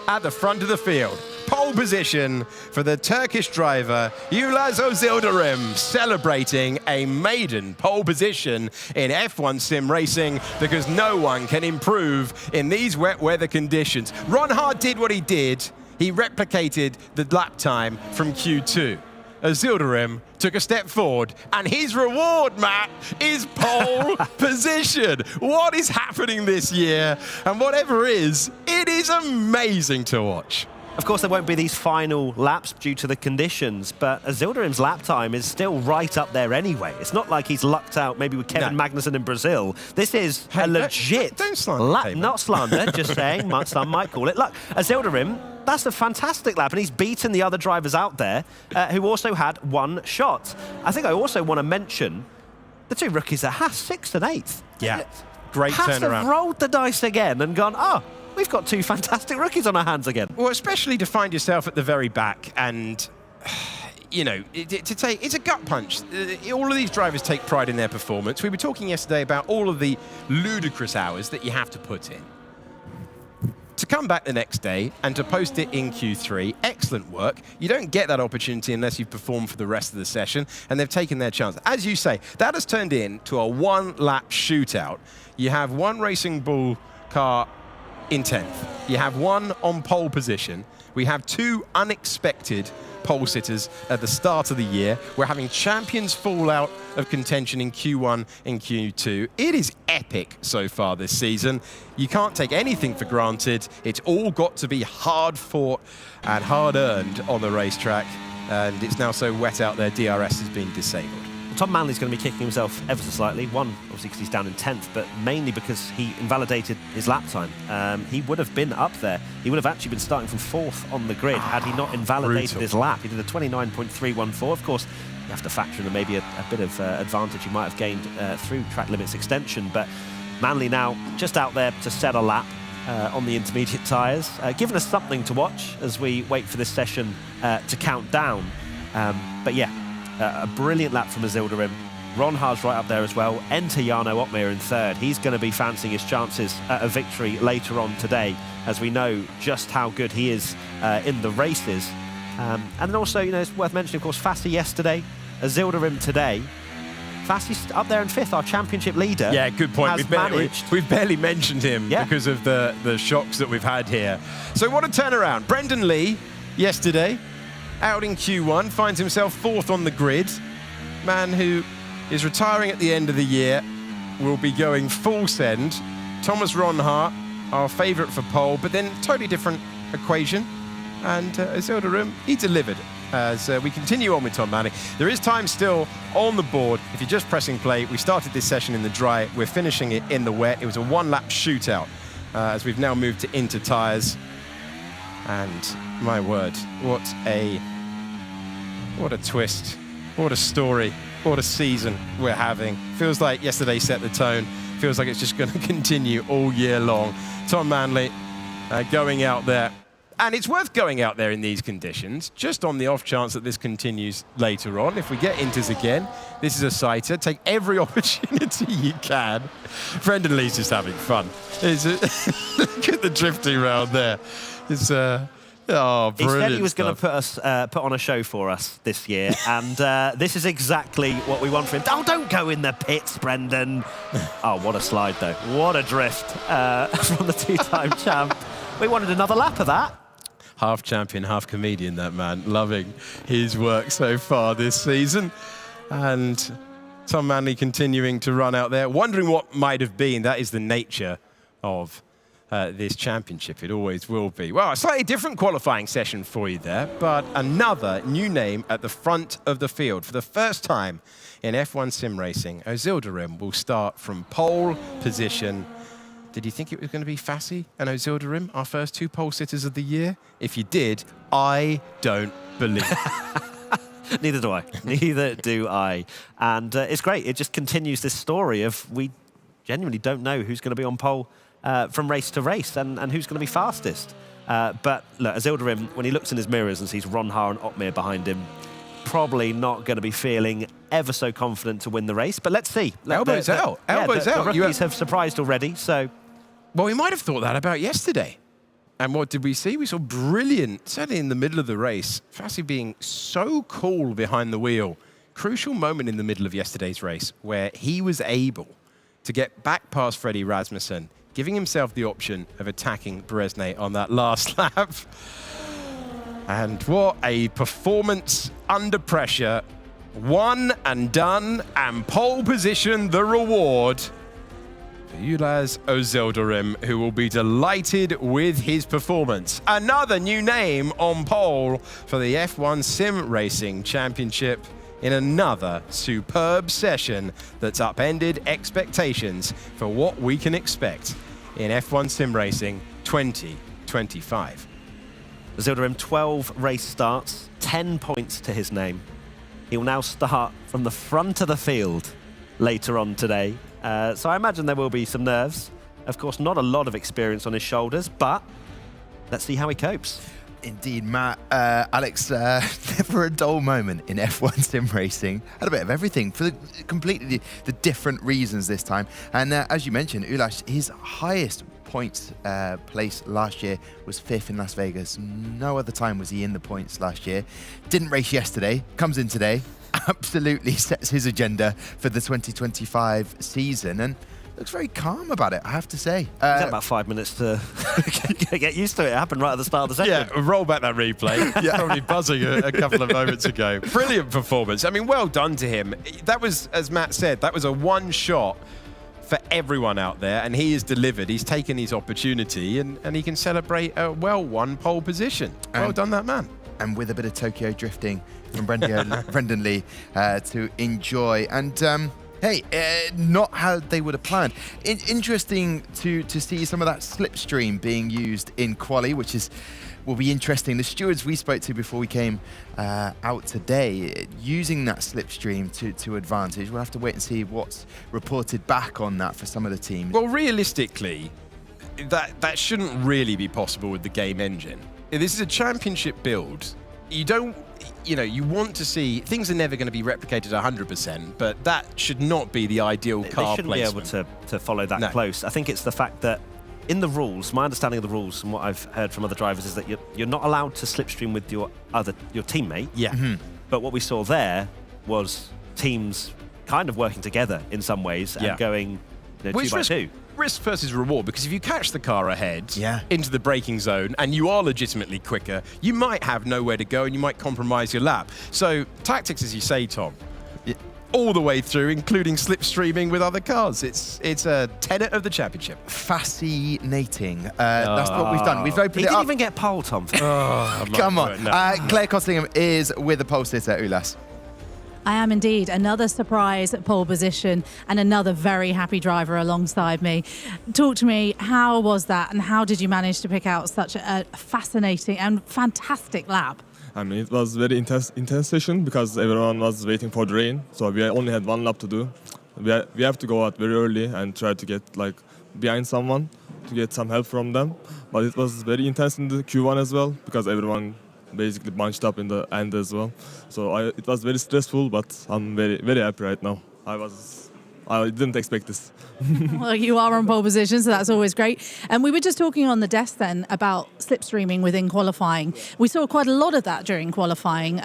at the front of the field. Pole position for the Turkish driver Yılmaz Ozilderim, celebrating a maiden pole position in F1 Sim Racing because no one can improve in these wet weather conditions. Ronhaar did what he did. He replicated the lap time from Q2. Ozilderim took a step forward, and his reward, Matt, is pole position. What is happening this year? And whatever is, it is amazing to watch. Of course, there won't be these final laps due to the conditions, but Ozilderim's lap time is still right up there anyway. It's not like he's lucked out maybe with Kevin Magnussen in Brazil. This is a legit lap, not slander, just saying, some might call it luck. Ozilderim, that's a fantastic lap, and he's beaten the other drivers out there who also had one shot. I think I also want to mention the two rookies at Haas, 6th and 8th. Yeah, great Haas turnaround. have rolled the dice again and gone, oh, we've got two fantastic rookies on our hands again. Well, especially to find yourself at the very back and, you know, it's a gut punch. All of these drivers take pride in their performance. We were talking yesterday about all of the ludicrous hours that you have to put in. To come back the next day and to post it in Q3, excellent work. You don't get that opportunity unless you've performed for the rest of the session, and they've taken their chance. As you say, that has turned into a one-lap shootout. You have one Racing Bull car in 10th. You have one on pole position. We have two unexpected pole sitters at the start of the year. We're having champions fall out of contention in Q1 and Q2. It is epic so far this season. You can't take anything for granted. It's all got to be hard fought and hard earned on the racetrack. And it's now so wet out there, DRS has been disabled. Tom Manley's going to be kicking himself ever so slightly. One, obviously, because he's down in 10th, but mainly because he invalidated his lap time. He would have been up there. He would have actually been starting from 4th on the grid had he not invalidated his lap. He did a 29.314. Of course, you have to factor in maybe a bit of advantage you might have gained through track limits extension. But Manley now just out there to set a lap on the intermediate tyres, giving us something to watch as we wait for this session to count down. But yeah, a brilliant lap from Ozilderim. Ronhaar's right up there as well. Enter Jarno Opmeer in 3rd. He's going to be fancying his chances at a victory later on today, as we know just how good he is in the races. And then also, you know, it's worth mentioning, of course, Fassi yesterday Azildarim today. Fassi's up there in 5th, our championship leader. Yeah, good point. Has We've barely mentioned him because of the shocks that we've had here. So what a turnaround. Brendan Lee, yesterday, out in Q1, finds himself 4th on the grid. Man who is retiring at the end of the year, will be going full send. Thomas Ronhart, our favourite for pole, but then totally different equation. And Azildarim, he delivered. As we continue on with Tom Manley. There is time still on the board. If you're just pressing play, we started this session in the dry. We're finishing it in the wet. It was a 1-lap shootout as we've now moved to inter tyres. And my word, what a twist. What a story. What a season we're having. Feels like yesterday set the tone. Feels like it's just going to continue all year long. Tom Manley going out there. And it's worth going out there in these conditions, just on the off chance that this continues later on. If we get inters again, this is a sighter. Take every opportunity you can. Brendan Lee's just having fun. Look at the drifting round there. It's brilliant. He said he was going to put on a show for us this year, and this is exactly what we want from him. Oh, don't go in the pits, Brendan. Oh, what a slide, though. What a drift from the 2-time champ. We wanted another lap of that. Half champion, half comedian, that man. Loving his work so far this season. And Tom Manley continuing to run out there, wondering what might have been. That is the nature of this championship. It always will be. Well, a slightly different qualifying session for you there, but another new name at the front of the field. For the first time in F1 sim racing, Azildarim will start from pole position. Did you think it was going to be Fassi and Azildarim, our first 2 pole sitters of the year? If you did, I don't believe it. Neither do I. Neither do I. And it's great. It just continues this story of we genuinely don't know who's going to be on pole from race to race and who's going to be fastest. But look, Azildarim, when he looks in his mirrors and sees Ronhar and Otmir behind him, probably not going to be feeling ever so confident to win the race. But let's see. Elbows out. Elbows out. The rookies have surprised already, so... Well, we might have thought that about yesterday. And what did we see? We saw brilliant, certainly in the middle of the race, Fassi being so cool behind the wheel. Crucial moment in the middle of yesterday's race where he was able to get back past Freddie Rasmussen, giving himself the option of attacking Beresnay on that last lap. And what a performance under pressure. One and done, and pole position the reward. Ulaz Azildarim, who will be delighted with his performance. Another new name on pole for the F1 Sim Racing Championship in another superb session that's upended expectations for what we can expect in F1 Sim Racing 2025. Azildarim, 12 race starts, 10 points to his name. He will now start from the front of the field later on today. So I imagine there will be some nerves. Of course, not a lot of experience on his shoulders, but let's see how he copes. Indeed, Matt. Alex, never a dull moment in F1 sim racing. Had a bit of everything for completely the different reasons this time. And as you mentioned, Ulash, his highest points place last year was 5th in Las Vegas. No other time was he in the points last year. Didn't race yesterday, comes in today. Absolutely sets his agenda for the 2025 season and looks very calm about it, I have to say. He's had about 5 minutes to get used to it. It happened right at the start of the session. Yeah, roll back that replay. Yeah. Probably buzzing a couple of moments ago. Brilliant performance. I mean, well done to him. That was, as Matt said, that was a one shot for everyone out there, and he has delivered. He's taken his opportunity, and he can celebrate a well-won pole position. Well done, that man. And with a bit of Tokyo drifting from Brendan Lee to enjoy. And hey, not how they would have planned. Interesting to see some of that slipstream being used in quali, which will be interesting. The stewards we spoke to before we came out today, using that slipstream to advantage. We'll have to wait and see what's reported back on that for some of the teams. Well, realistically, that shouldn't really be possible with the game engine. This is a championship build. You want to see, things are never going to be replicated 100%, but that should not be the ideal car placement. They shouldn't be able to follow that close. I think it's the fact that in the rules, my understanding of the rules and what I've heard from other drivers is that you're not allowed to slipstream with your teammate. Yeah. But what we saw there, was teams kind of working together in some ways and going Which 2 by 2. Risk versus reward, because if you catch the car ahead Yeah. into the braking zone and you are legitimately quicker, you might have nowhere to go and you might compromise your lap. So tactics, as you say, Tom, all the way through, including slipstreaming with other cars. It's a tenet of the championship. Fascinating. That's what we've done. We've opened He it didn't up. even get pole, Tom. Come on. Claire Costingham is with the pole sitter, Ulas. I am indeed. Another surprise pole position and another very happy driver alongside me. Talk to me, how was that and how did you manage to pick out such a fascinating and fantastic lap? I mean, it was very intense session because everyone was waiting for the rain. So we only had one lap to do. We have to go out very early and try to get like behind someone to get some help from them. But it was very intense in the Q1 as well because everyone basically bunched up in the end as well. So it was very stressful, but I'm very, very happy right now. I didn't expect this. Well, you are on pole position, so that's always great. And we were just talking on the desk then about slipstreaming within qualifying. We saw quite a lot of that during qualifying.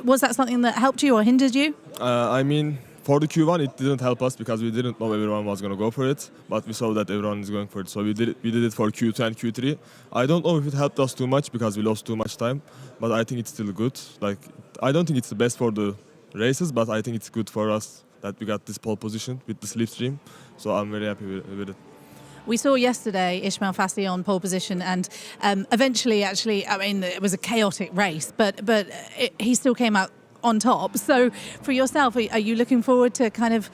Was that something that helped you or hindered you? I mean, for the Q1, it didn't help us because we didn't know everyone was going to go for it, but we saw that everyone is going for it. So we did it for Q2 and Q3. I don't know if it helped us too much because we lost too much time, but I think it's still good. Like, I don't think it's the best for the races, but I think it's good for us that we got this pole position with the slipstream. So I'm very happy with it. We saw yesterday Ismail Fassi on pole position and eventually, actually, I mean, it was a chaotic race, but he still came out on top. So for yourself, are you looking forward to kind of,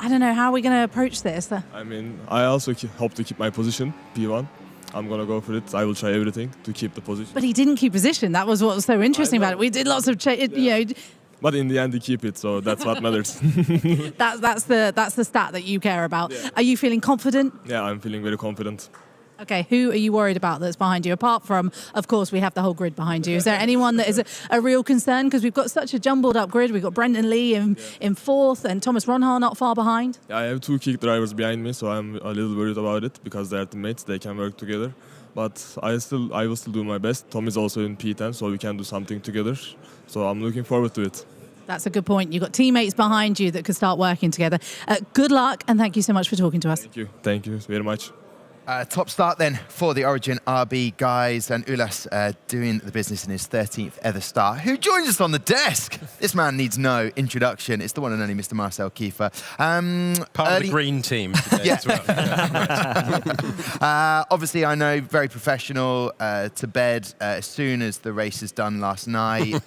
I don't know, how are we going to approach this? I mean, I also hope to keep my position, P1. I'm going to go for it. I will try everything to keep the position. But he didn't keep position. That was what was so interesting about it. We did lots of, But in the end, he keep it, so that's what matters. that's the stat that you care about. Yeah. Are you feeling confident? Yeah, I'm feeling very confident. Okay, who are you worried about that's behind you? Apart from, of course, we have the whole grid behind you. Is there anyone that is a real concern? Because we've got such a jumbled up grid. We've got Brendan Lee in fourth and Thomas Ronhar not far behind. Yeah, I have 2 kick drivers behind me, so I'm a little worried about it because they're teammates. They can work together. But I will still do my best. Tom is also in P10, so we can do something together. So I'm looking forward to it. That's a good point. You've got teammates behind you that could start working together. Good luck, and thank you so much for talking to us. Thank you very much. Top start then for the Origin RB guys, and Ulas doing the business in his 13th ever start. Who joins us on the desk? This man needs no introduction. It's the one and only Mr. Marcel Kiefer. Part of the green team today as well. Obviously, I know, very professional, to bed as soon as the race is done last night.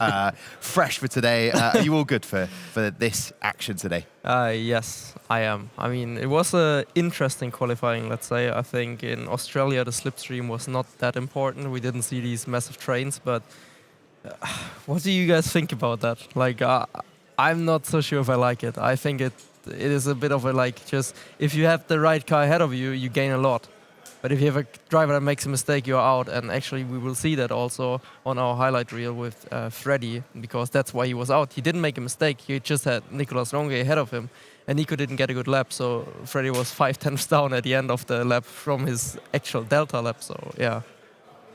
Fresh for today. Are you all good for this action today? Yes, I am. I mean, it was an interesting qualifying, let's say. I think in Australia the slipstream was not that important. We didn't see these massive trains, but what do you guys think about that? Like, I'm not so sure if I like it. I think it is a bit of a, like, just if you have the right car ahead of you, you gain a lot. But if you have a driver that makes a mistake, you're out. And actually, we will see that also on our highlight reel with Freddy, because that's why he was out. He didn't make a mistake. He just had Nicolas Ronge ahead of him. And Nico didn't get a good lap. So Freddy was 5/10 down at the end of the lap from his actual Delta lap. So, yeah.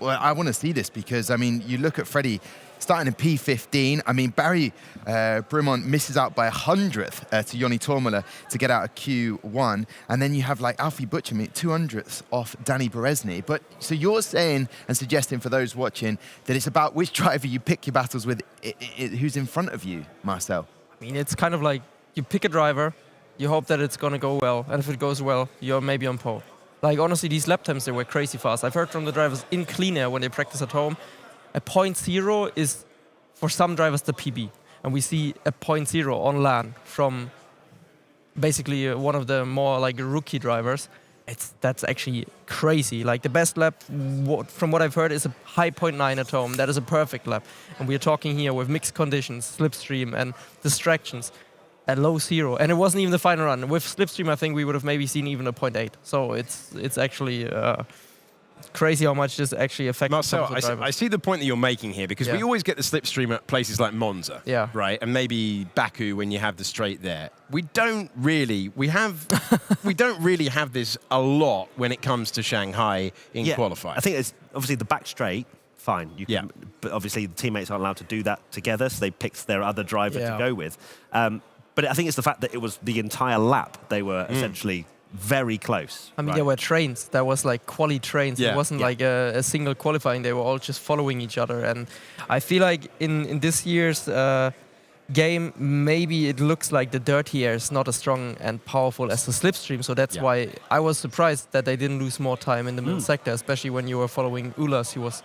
Well, I want to see this because, I mean, you look at Freddie starting in P15. I mean, Barry Brumont misses out by 100th to Joni Tormula to get out of Q1. And then you have, like, Alfie Butchermeat, 200th off Danny Berezny. But so you're saying and suggesting for those watching that it's about which driver you pick your battles with, who's in front of you, Marcel? I mean, it's kind of like you pick a driver, you hope that it's going to go well. And if it goes well, you're maybe on pole. Like, honestly, these lap times, they were crazy fast. I've heard from the drivers in clean air when they practice at home, a 0.0 is, for some drivers, the PB. And we see a 0.0 on LAN from basically one of the more, like, rookie drivers. That's actually crazy. Like, the best lap, from what I've heard, is a high 0.9 at home. That is a perfect lap. And we're talking here with mixed conditions, slipstream, and distractions. A low 0, and it wasn't even the final run. With slipstream, I think we would have maybe seen even a 0.8. So it's actually crazy how much this actually affects. Marcel, I see the point that you're making here, because we always get the slipstream at places like Monza, right, and maybe Baku when you have the straight there. We don't really have this a lot when it comes to Shanghai in qualifying. I think it's obviously the back straight fine. You can, but obviously the teammates aren't allowed to do that together, so they picked their other driver to go with. But I think it's the fact that it was the entire lap they were essentially very close. I mean, there were trains. There was like quali trains. It wasn't like a single qualifying. They were all just following each other. And I feel like in this year's game, maybe it looks like the dirty air is not as strong and powerful as the slipstream. So that's why I was surprised that they didn't lose more time in the middle sector, especially when you were following Ulas. He was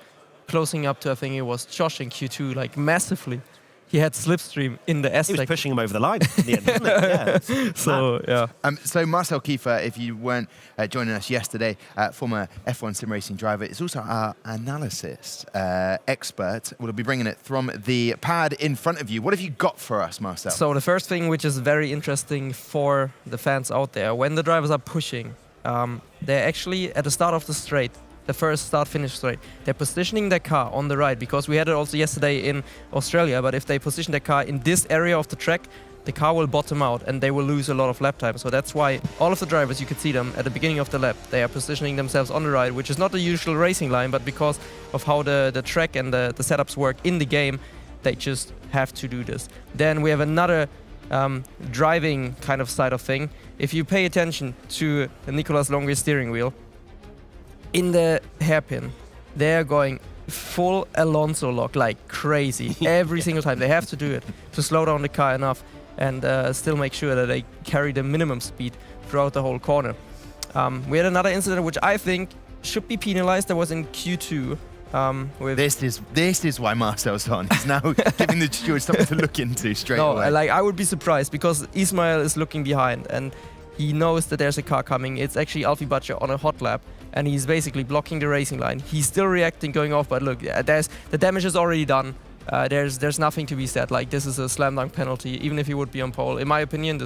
closing up to, I think it was Josh in Q2, like massively. He had slipstream in the S. He was pushing him over the line in the end, wasn't he? So Marcel Kiefer, if you weren't joining us yesterday, former F1 sim racing driver, is also our analysis expert. We'll be bringing it from the pad in front of you. What have you got for us, Marcel? So the first thing, which is very interesting for the fans out there, when the drivers are pushing, they're actually at the start of the straight, the first start-finish straight, they're positioning their car on the right, because we had it also yesterday in Australia, but if they position their car in this area of the track, the car will bottom out and they will lose a lot of lap time. So that's why all of the drivers, you could see them at the beginning of the lap, they are positioning themselves on the right, which is not the usual racing line, but because of how the track and the setups work in the game, they just have to do this. Then we have another driving kind of side of thing. If you pay attention to Nicolas Longue's steering wheel, in the hairpin, they're going full Alonso lock like crazy every single time. They have to do it to slow down the car enough and still make sure that they carry the minimum speed throughout the whole corner. We had another incident which I think should be penalized. That was in Q2. This is why Marcel's on. He's now giving the stewards something to look into straight away. Like I would be surprised because Ismail is looking behind and he knows that there's a car coming. It's actually Alfie Butcher on a hot lap, and he's basically blocking the racing line. He's still reacting, going off, but look, the damage is already done. There's nothing to be said. Like, this is a slam dunk penalty, even if he would be on pole. In my opinion,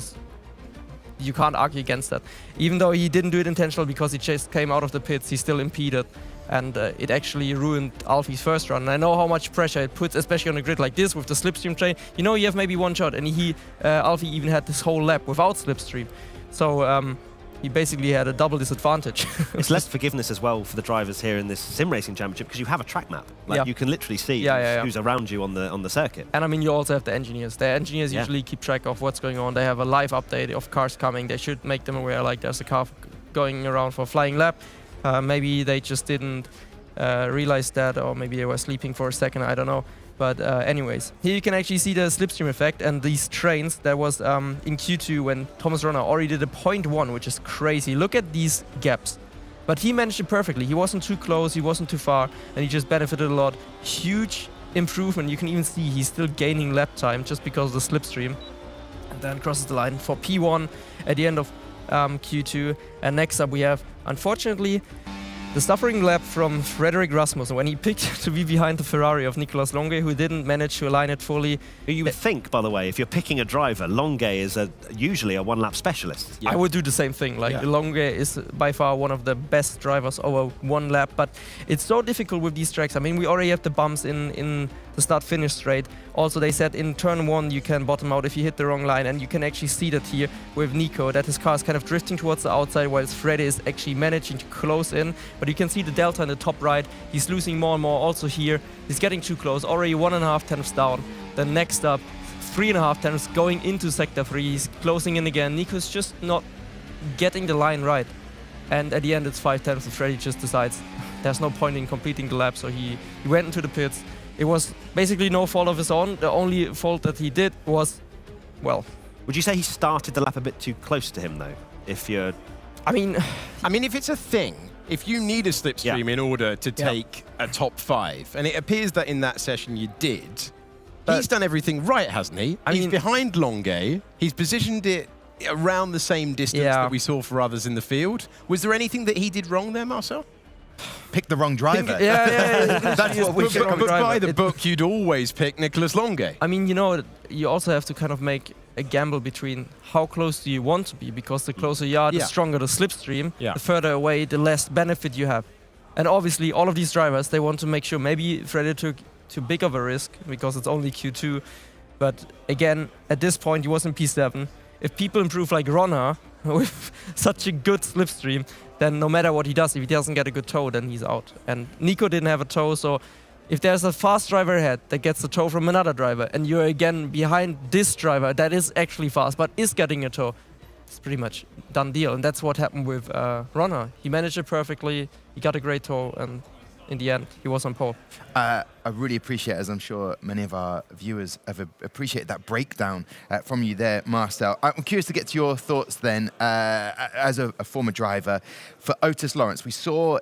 you can't argue against that. Even though he didn't do it intentional because he just came out of the pits, he still impeded, and it actually ruined Alfie's first run. And I know how much pressure it puts, especially on a grid like this with the slipstream train. You know, you have maybe one shot, and Alfie even had this whole lap without slipstream. So he basically had a double disadvantage. It's less forgiveness as well for the drivers here in this sim racing championship because you have a track map. Like you can literally see who's around you on the circuit. And I mean, you also have the engineers. The engineers usually keep track of what's going on. They have a live update of cars coming. They should make them aware, like there's a car going around for a flying lap. Maybe they just didn't realize that, or maybe they were sleeping for a second, I don't know. But anyways, here you can actually see the slipstream effect and these trains. That was in Q2 when Thomas Ronner already did a 0.1, which is crazy. Look at these gaps. But he managed it perfectly. He wasn't too close, he wasn't too far, and he just benefited a lot. Huge improvement. You can even see he's still gaining lap time just because of the slipstream. And then crosses the line for P1 at the end of Q2. And next up we have, unfortunately, the suffering lap from Frederick Rasmussen when he picked to be behind the Ferrari of Nicolas Longue, who didn't manage to align it fully. You would think, by the way, if you're picking a driver, Longue is usually a one-lap specialist. I would do the same thing. Like Longue is by far one of the best drivers over one lap, but it's so difficult with these tracks. I mean, we already have the bumps in the start-finish straight. Also, they said in turn 1 you can bottom out if you hit the wrong line, and you can actually see that here with Nico, that his car is kind of drifting towards the outside, whilst Freddy is actually managing to close in. But you can see the delta in the top right. He's losing more and more also here. He's getting too close, already 1.5 tenths down. Then next up, 3.5 tenths going into sector 3. He's closing in again. Nico's just not getting the line right. And at the end, it's 5 tenths, and Freddy just decides there's no point in completing the lap, so he went into the pits. It was basically no fault of his own. The only fault that he did was, well... Would you say he started the lap a bit too close to him, though? If you're... I mean, if it's a thing, if you need a slipstream in order to take a top 5, and it appears that in that session you did, he's done everything right, hasn't he? He's behind Longue. He's positioned it around the same distance that we saw for others in the field. Was there anything that he did wrong there, Marcel? Pick the wrong driver. That's what we should. But by the book, you'd always pick Nicolas Longue. I mean, you know, you also have to kind of make a gamble between how close do you want to be, because the closer you are, the stronger the slipstream. The further away, the less benefit you have. And obviously, all of these drivers, they want to make sure. Maybe Freddy took too big of a risk because it's only Q2. But again, at this point, he was in P7. If people improve like Ronner with such a good slipstream, then no matter what he does, if he doesn't get a good toe, then he's out. And Nico didn't have a toe, so If there's a fast driver ahead that gets a tow from another driver, and you're again behind this driver that is actually fast but is getting a tow, it's pretty much done deal. And that's what happened with Runner. He managed it perfectly, he got a great tow, and in the end, he was on pole. I really appreciate, as I'm sure many of our viewers have appreciated that breakdown from you there, Marcel. I'm curious to get to your thoughts then, as a former driver. For Otis Lawrence, we saw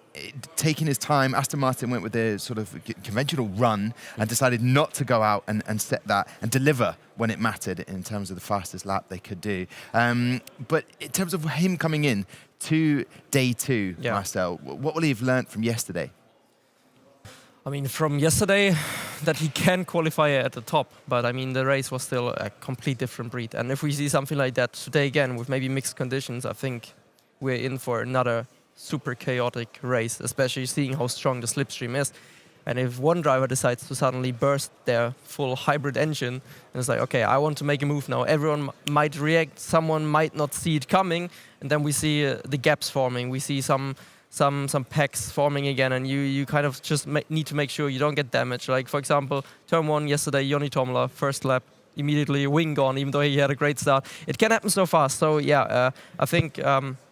taking his time. Aston Martin went with a sort of conventional run and decided not to go out and set that and deliver when it mattered in terms of the fastest lap they could do. But in terms of him coming in to day 2, Marcel, what will he have learnt from yesterday? I mean, from yesterday, that he can qualify at the top, but I mean, the race was still a complete different breed. And if we see something like that today again, with maybe mixed conditions, I think we're in for another super chaotic race, especially seeing how strong the slipstream is. And if one driver decides to suddenly burst their full hybrid engine, and it's like, okay, I want to make a move now, everyone might react, someone might not see it coming, and then we see the gaps forming, we see some packs forming again, and you kind of just need to make sure you don't get damaged. Like, for example, turn 1 yesterday, Joni Tomla, first lap, immediately wing gone, even though he had a great start. It can happen so fast. So yeah, I think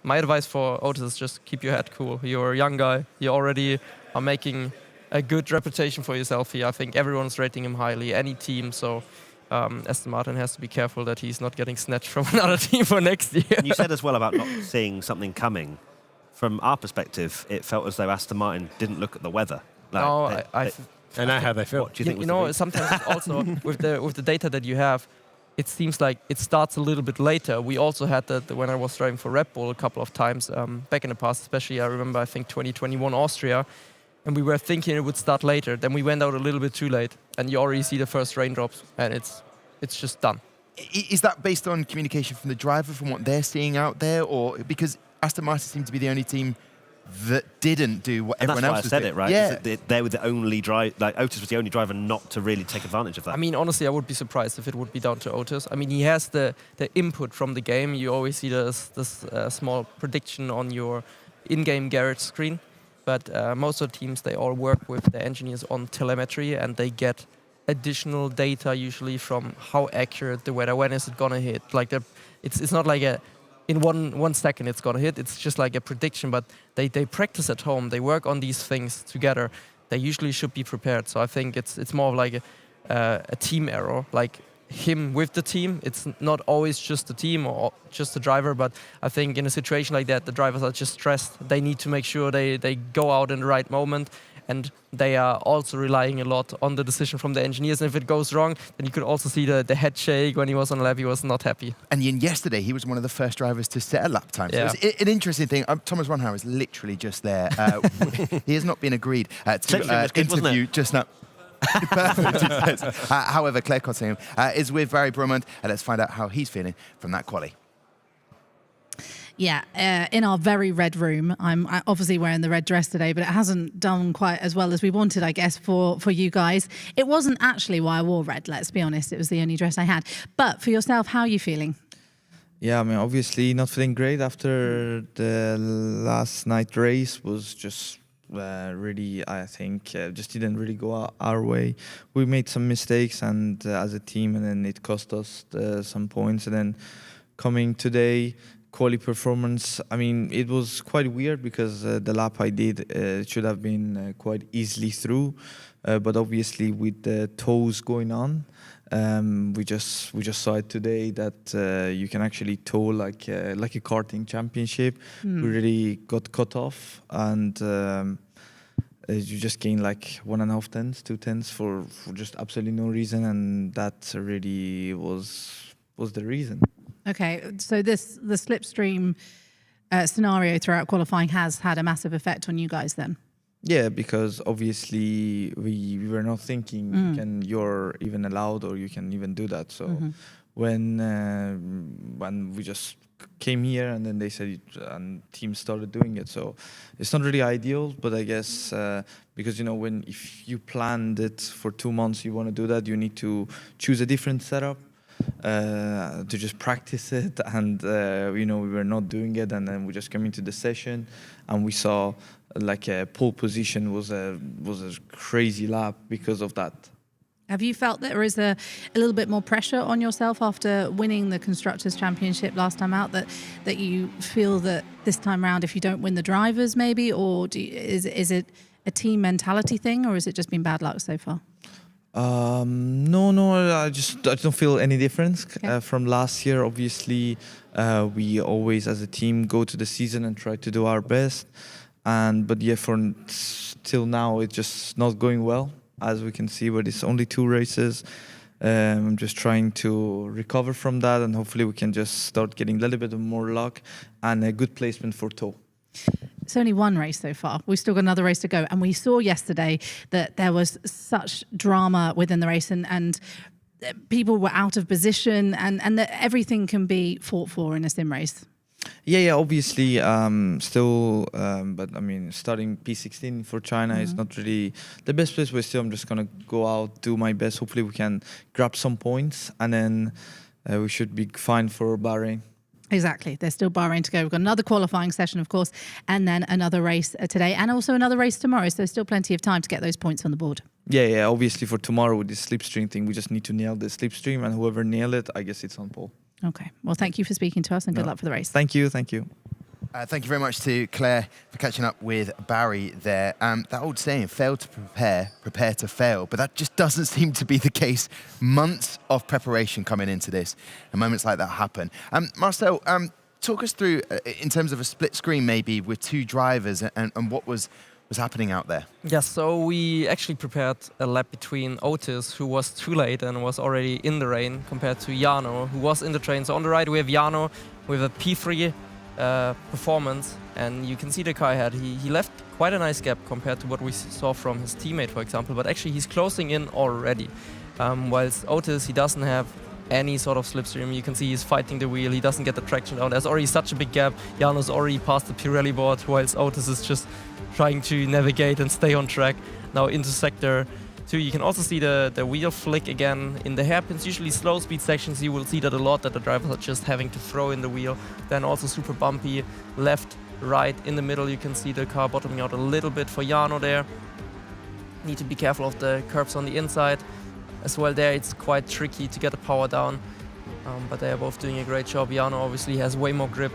my advice for Otis is just keep your head cool. You're a young guy. You already are making a good reputation for yourself here. I think everyone's rating him highly, any team. So Aston Martin has to be careful that he's not getting snatched from another team for next year. And you said as well about not seeing something coming. From our perspective, it felt as though Aston Martin didn't look at the weather. Like, no, and that's how they feel. What do you think? You know, sometimes also with the data that you have, it seems like it starts a little bit later. We also had that when I was driving for Red Bull a couple of times back in the past, especially I remember I think 2021 Austria, and we were thinking it would start later. Then we went out a little bit too late, and you already see the first raindrops, and it's just done. Is that based on communication from the driver, from what they're seeing out there, or because Aston Martin seemed to be the only team that didn't do what everyone else was doing? That's why I said it, right? Yeah. They were the only driver, like Otis was the only driver not to really take advantage of that. I mean, honestly, I would be surprised if it would be down to Otis. I mean, he has the input from the game. You always see this small prediction on your in-game garage screen. But most of the teams, they all work with the engineers on telemetry, and they get additional data usually from how accurate the weather, when is it gonna hit. Like it's not like in one second it's gonna hit. It's just like a prediction. But they practice at home. They work on these things together. They usually should be prepared. So I think it's more of like a team error. Like him with the team. It's not always just the team or just the driver. But I think in a situation like that, the drivers are just stressed. They need to make sure they go out in the right moment. And they are also relying a lot on the decision from the engineers. And if it goes wrong, then you could also see the head shake when he was on lap. He was not happy. And yesterday, he was one of the first drivers to set a lap time. So Yeah. it's an interesting thing. Thomas Ronhauer is literally just there. He has not been agreed to interview just now. Perfect. However, Claire Cottingham is with Barry Brumand, and let's find out how he's feeling from that quali. Yeah, in our very red room. I'm obviously wearing the red dress today, but it hasn't done quite as well as we wanted, I guess, for you guys. It wasn't actually why I wore red, let's be honest. It was the only dress I had. But for yourself, how are you feeling? Yeah, I mean, obviously not feeling great after the last night race was just really, I think, just didn't really go our way. We made some mistakes and as a team, and then it cost us some points. And then coming today, quali performance, I mean, it was quite weird because the lap I did should have been quite easily through, but obviously with the tows going on, we just saw it today that you can actually tow like a karting championship. We really got cut off, and you just gain like 1.5 tenths, 2 tenths for just absolutely no reason, and that really was the reason. Okay, so the slipstream scenario throughout qualifying has had a massive effect on you guys then? Yeah, because obviously we were not thinking you're even allowed or you can even do that. So when we just came here and then they said and teams started doing it, so it's not really ideal. But I guess because if you planned it for 2 months, you want to do that, you need to choose a different setup. to just practice it, and we were not doing it, and then we just came into the session, and we saw like a pole position was a crazy lap because of that. Have you felt that there is a little bit more pressure on yourself after winning the Constructors' Championship last time out, that you feel that this time around, if you don't win the drivers maybe, or is it a team mentality thing, or has it just been bad luck so far? No, I don't feel any difference from last year. Obviously, we always as a team go to the season and try to do our best, but till now it's just not going well, as we can see. But it's only 2 races. I'm just trying to recover from that, and hopefully we can just start getting a little bit more luck and a good placement for toe. It's only 1 race so far. We've still got another race to go. And we saw yesterday that there was such drama within the race, and people were out of position, and that everything can be fought for in a sim race. Yeah, obviously, but I mean, starting P16 for China is not really the best place, but still I'm just going to go out, do my best. Hopefully we can grab some points, and then we should be fine for Bahrain. Exactly. There's still Bahrain to go. We've got another qualifying session, of course, and then another race today, and also another race tomorrow. So still plenty of time to get those points on the board. Yeah. Obviously for tomorrow with the slipstream thing, we just need to nail the slipstream, and whoever nail it, I guess it's on pole. Okay. Well, thank you for speaking to us, and good luck for the race. Thank you. Thank you very much to Claire for catching up with Barry there. That old saying, fail to prepare, prepare to fail. But that just doesn't seem to be the case. Months of preparation coming into this, and moments like that happen. Marcel, talk us through, in terms of a split screen maybe, with 2 drivers and what was happening out there. Yes, so we actually prepared a lap between Otis, who was too late and was already in the rain, compared to Jarno, who was in the train. So on the right we have Jarno with a P3 performance, and you can see the car ahead. He left quite a nice gap compared to what we saw from his teammate, for example, but actually he's closing in already. Whilst Otis, he doesn't have any sort of slipstream. You can see he's fighting the wheel, he doesn't get the traction down. There's already such a big gap. Jarno's already past the Pirelli board, whilst Otis is just trying to navigate and stay on track. Now into sector 2, you can also see the wheel flick again in the hairpins. Usually slow speed sections, you will see that a lot, that the drivers are just having to throw in the wheel. Then also super bumpy, left, right, in the middle. You can see the car bottoming out a little bit for Jarno there. Need to be careful of the curves on the inside. As well there, it's quite tricky to get the power down, but they are both doing a great job. Jarno obviously has way more grip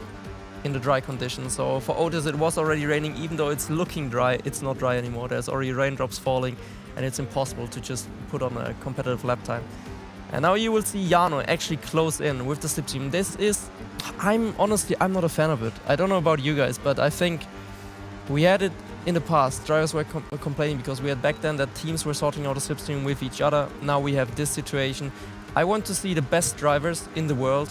in the dry conditions. So for Otis, it was already raining. Even though it's looking dry, it's not dry anymore. There's already raindrops falling, and it's impossible to just put on a competitive lap time. And now you will see Jarno actually close in with the slipstream. This is, I'm not a fan of it. I don't know about you guys, but I think we had it in the past. Drivers were complaining because we had back then that teams were sorting out a slipstream with each other. Now we have this situation. I want to see the best drivers in the world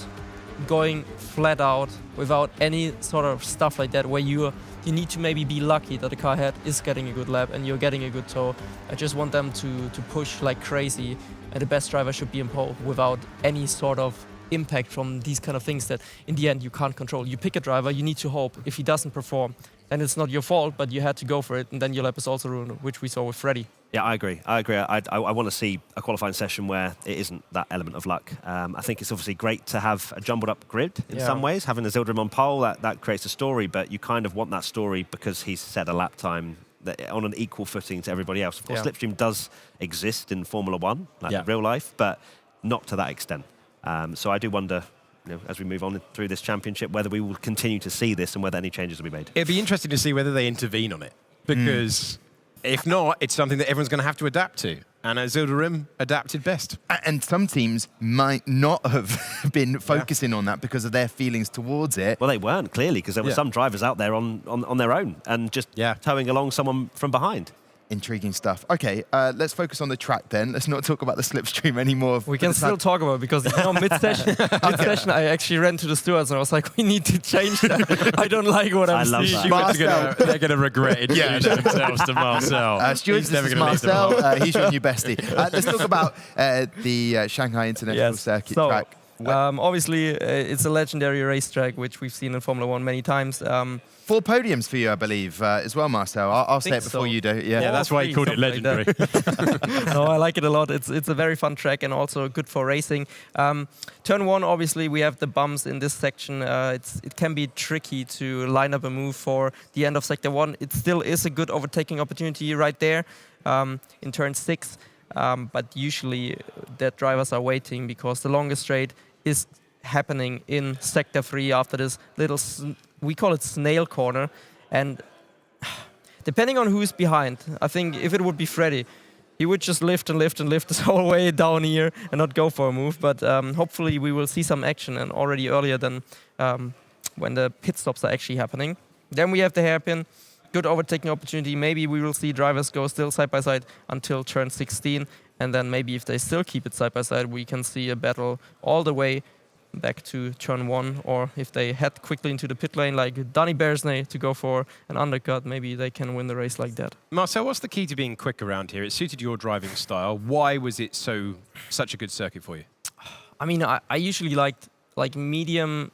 going flat out without any sort of stuff like that, where you need to maybe be lucky that the car ahead is getting a good lap and you're getting a good tow. I just want them to push like crazy, and the best driver should be in pole without any sort of impact from these kind of things that in the end you can't control. You pick a driver, you need to hope if he doesn't perform, then it's not your fault, but you had to go for it, and then your lap is also ruined, which we saw with Freddie. Yeah, I agree. I want to see a qualifying session where it isn't that element of luck. I think it's obviously great to have a jumbled up grid in some ways. Having Zildjian on pole, that creates a story, but you kind of want that story because he's set a lap time that on an equal footing to everybody else. Of course, slipstream does exist in Formula One, like in real life, but not to that extent. So I do wonder, as we move on through this championship, whether we will continue to see this and whether any changes will be made. It'd be interesting to see whether they intervene on it, because if not, it's something that everyone's going to have to adapt to. And Zildjian adapted best. And some teams might not have been focusing on that because of their feelings towards it. Well, they weren't, clearly, because there were some drivers out there on their own and just towing along someone from behind. Intriguing stuff. Okay, let's focus on the track then. Let's not talk about the slipstream anymore. We can still talk about it because mid-session, I actually ran to the stewards and I was like, we need to change that. I don't like what I'm seeing. They're going to regret introducing themselves to Marcel. Stewards, this is Marcel. He's your new bestie. Let's talk about the Shanghai International Circuit track. Obviously, it's a legendary racetrack, which we've seen in Formula One many times. 4 podiums for you, I believe, as well, Marcel. I'll say it before you do. Yeah, that's why he called it legendary. No, I like it a lot. It's a very fun track and also good for racing. Turn 1, obviously, we have the bumps in this section. It can be tricky to line up a move for the end of Sector 1. It still is a good overtaking opportunity right there in Turn 6. But usually the drivers are waiting because the longest straight is happening in Sector 3 after this little, we call it snail corner. And depending on who's behind, I think if it would be Freddy, he would just lift and lift and lift this whole way down here and not go for a move. But hopefully we will see some action and already earlier than when the pit stops are actually happening. Then we have the hairpin. Good overtaking opportunity. Maybe we will see drivers go still side by side until turn 16. And then maybe if they still keep it side by side, we can see a battle all the way back to turn 1. Or if they head quickly into the pit lane like Danny Beresney to go for an undercut, maybe they can win the race like that. Marcel, what's the key to being quick around here? It suited your driving style. Why was it such a good circuit for you? I mean, I usually liked medium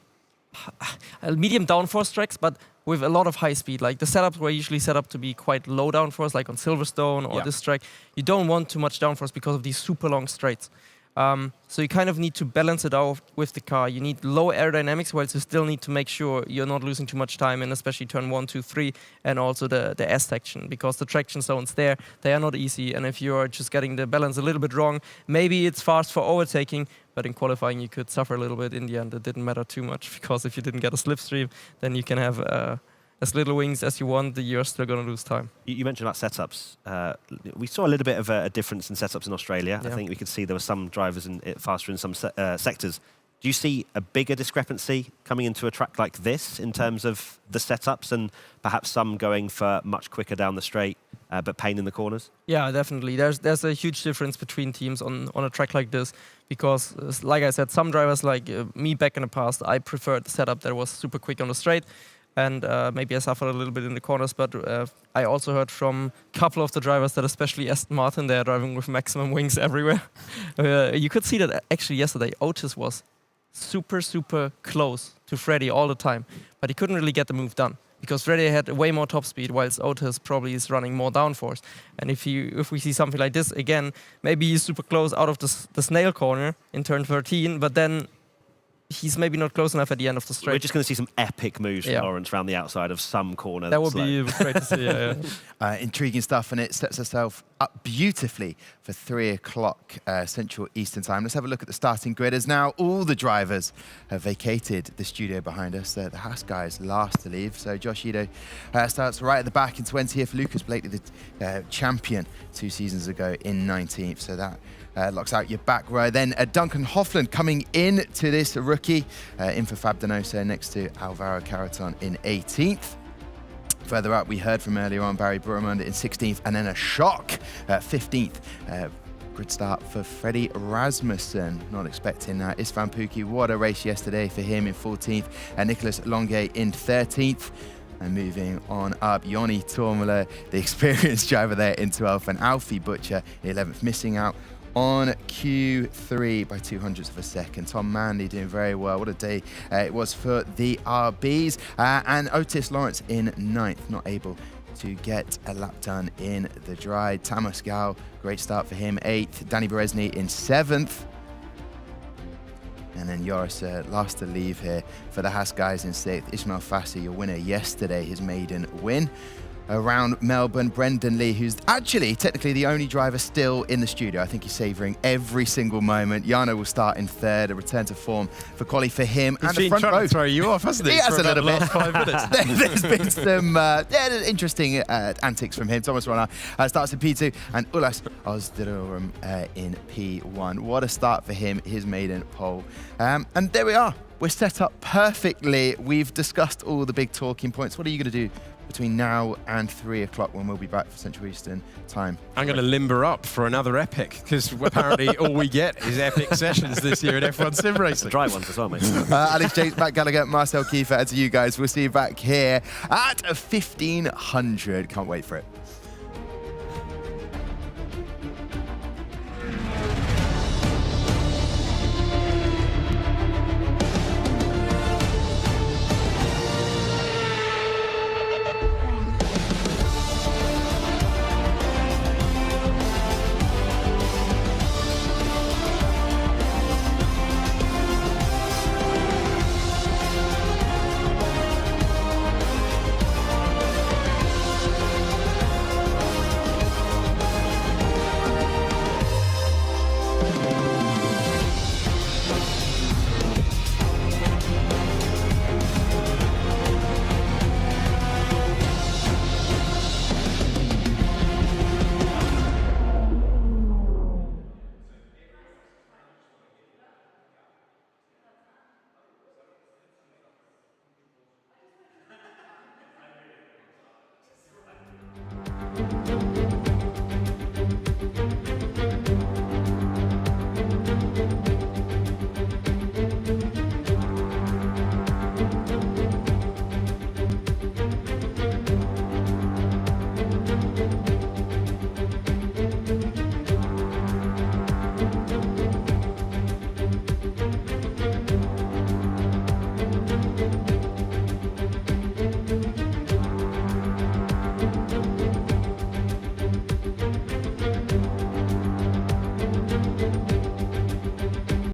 downforce tracks, but with a lot of high speed. Like the setups were usually set up to be quite low downforce, like on Silverstone or this track. You don't want too much downforce because of these super long straights. So you kind of need to balance it out with the car. You need low aerodynamics, whilst you still need to make sure you're not losing too much time in especially turn 1, 2, 3, and also the S section, because the traction zones there, they are not easy. And if you're just getting the balance a little bit wrong, maybe it's fast for overtaking, but in qualifying you could suffer a little bit. In the end, it didn't matter too much, because if you didn't get a slipstream, then you can have as little wings as you want, you're still going to lose time. You mentioned about setups. We saw a little bit of a difference in setups in Australia. Yeah. I think we could see there were some drivers faster in some sectors. Do you see a bigger discrepancy coming into a track like this in terms of the setups, and perhaps some going for much quicker down the straight, but pain in the corners? Yeah, definitely. There's a huge difference between teams on a track like this, because, like I said, some drivers like me back in the past, I preferred the setup that was super quick on the straight. And maybe I suffered a little bit in the corners, but I also heard from a couple of the drivers that especially Aston Martin, they're driving with maximum wings everywhere. You could see that actually yesterday, Otis was super, super close to Freddy all the time, but he couldn't really get the move done, because Freddy had way more top speed, whilst Otis probably is running more downforce. And if we see something like this again, maybe he's super close out of the snail corner in turn 13, but then he's maybe not close enough at the end of the straight. We're just going to see some epic moves from Lawrence around the outside of some corner. That would be great to see, intriguing stuff, and it sets itself up beautifully for 3 o'clock Central Eastern Time. Let's have a look at the starting grid, as now all the drivers have vacated the studio behind us. The Haas guys last to leave. So Josh Ido starts right at the back in 20th. Lucas Blakely, the champion 2 seasons ago, in 19th. So that locks out your back row. Then Duncan Hoffland coming in to this rookie, in for Fab Donoso next to Alvaro Caraton in 18th. Further up, we heard from earlier on Barry Burmund in 16th, and then a shock 15th. Good start for Freddie Rasmussen. Not expecting that. Istvan Pukki, what a race yesterday for him in 14th. And Nicholas Longue in 13th. And moving on up, Joni Tormula, the experienced driver there, in 12th. And Alfie Butcher in 11th, missing out on Q3 by 200ths of a second. Tom Manley doing very well. What a day it was for the RBs. And Otis Lawrence in 9th, not able to get a lap done in the dry. Tamas Gal, great start for him, 8th. Danny Beresney in 7th. And then Joris last to leave here for the Haas guys in 6th. Ismail Fassi, your winner yesterday, his maiden win. Around Melbourne, Brendan Lee, who's actually technically the only driver still in the studio. I think he's savouring every single moment. Jano will start in 3rd, a return to form for quali for him. He's and been the front trying row. to throw you off, hasn't he? He has a little bit. Last 5 minutes. There's been some interesting antics from him. Thomas Ronna starts in P2, and Ulas Ozdirorum in P1. What a start for him, his maiden pole. And there we are. We're set up perfectly. We've discussed all the big talking points. What are you going to do between now and 3 o'clock when we'll be back for Central Eastern Time? I'm going to limber up for another epic, because apparently all we get is epic sessions this year at F1 Sim Racing. Dry ones as well, mate. Alex James, Matt Gallagher, Marcel Kiefer, and to you guys, we'll see you back here at 1500. Can't wait for it.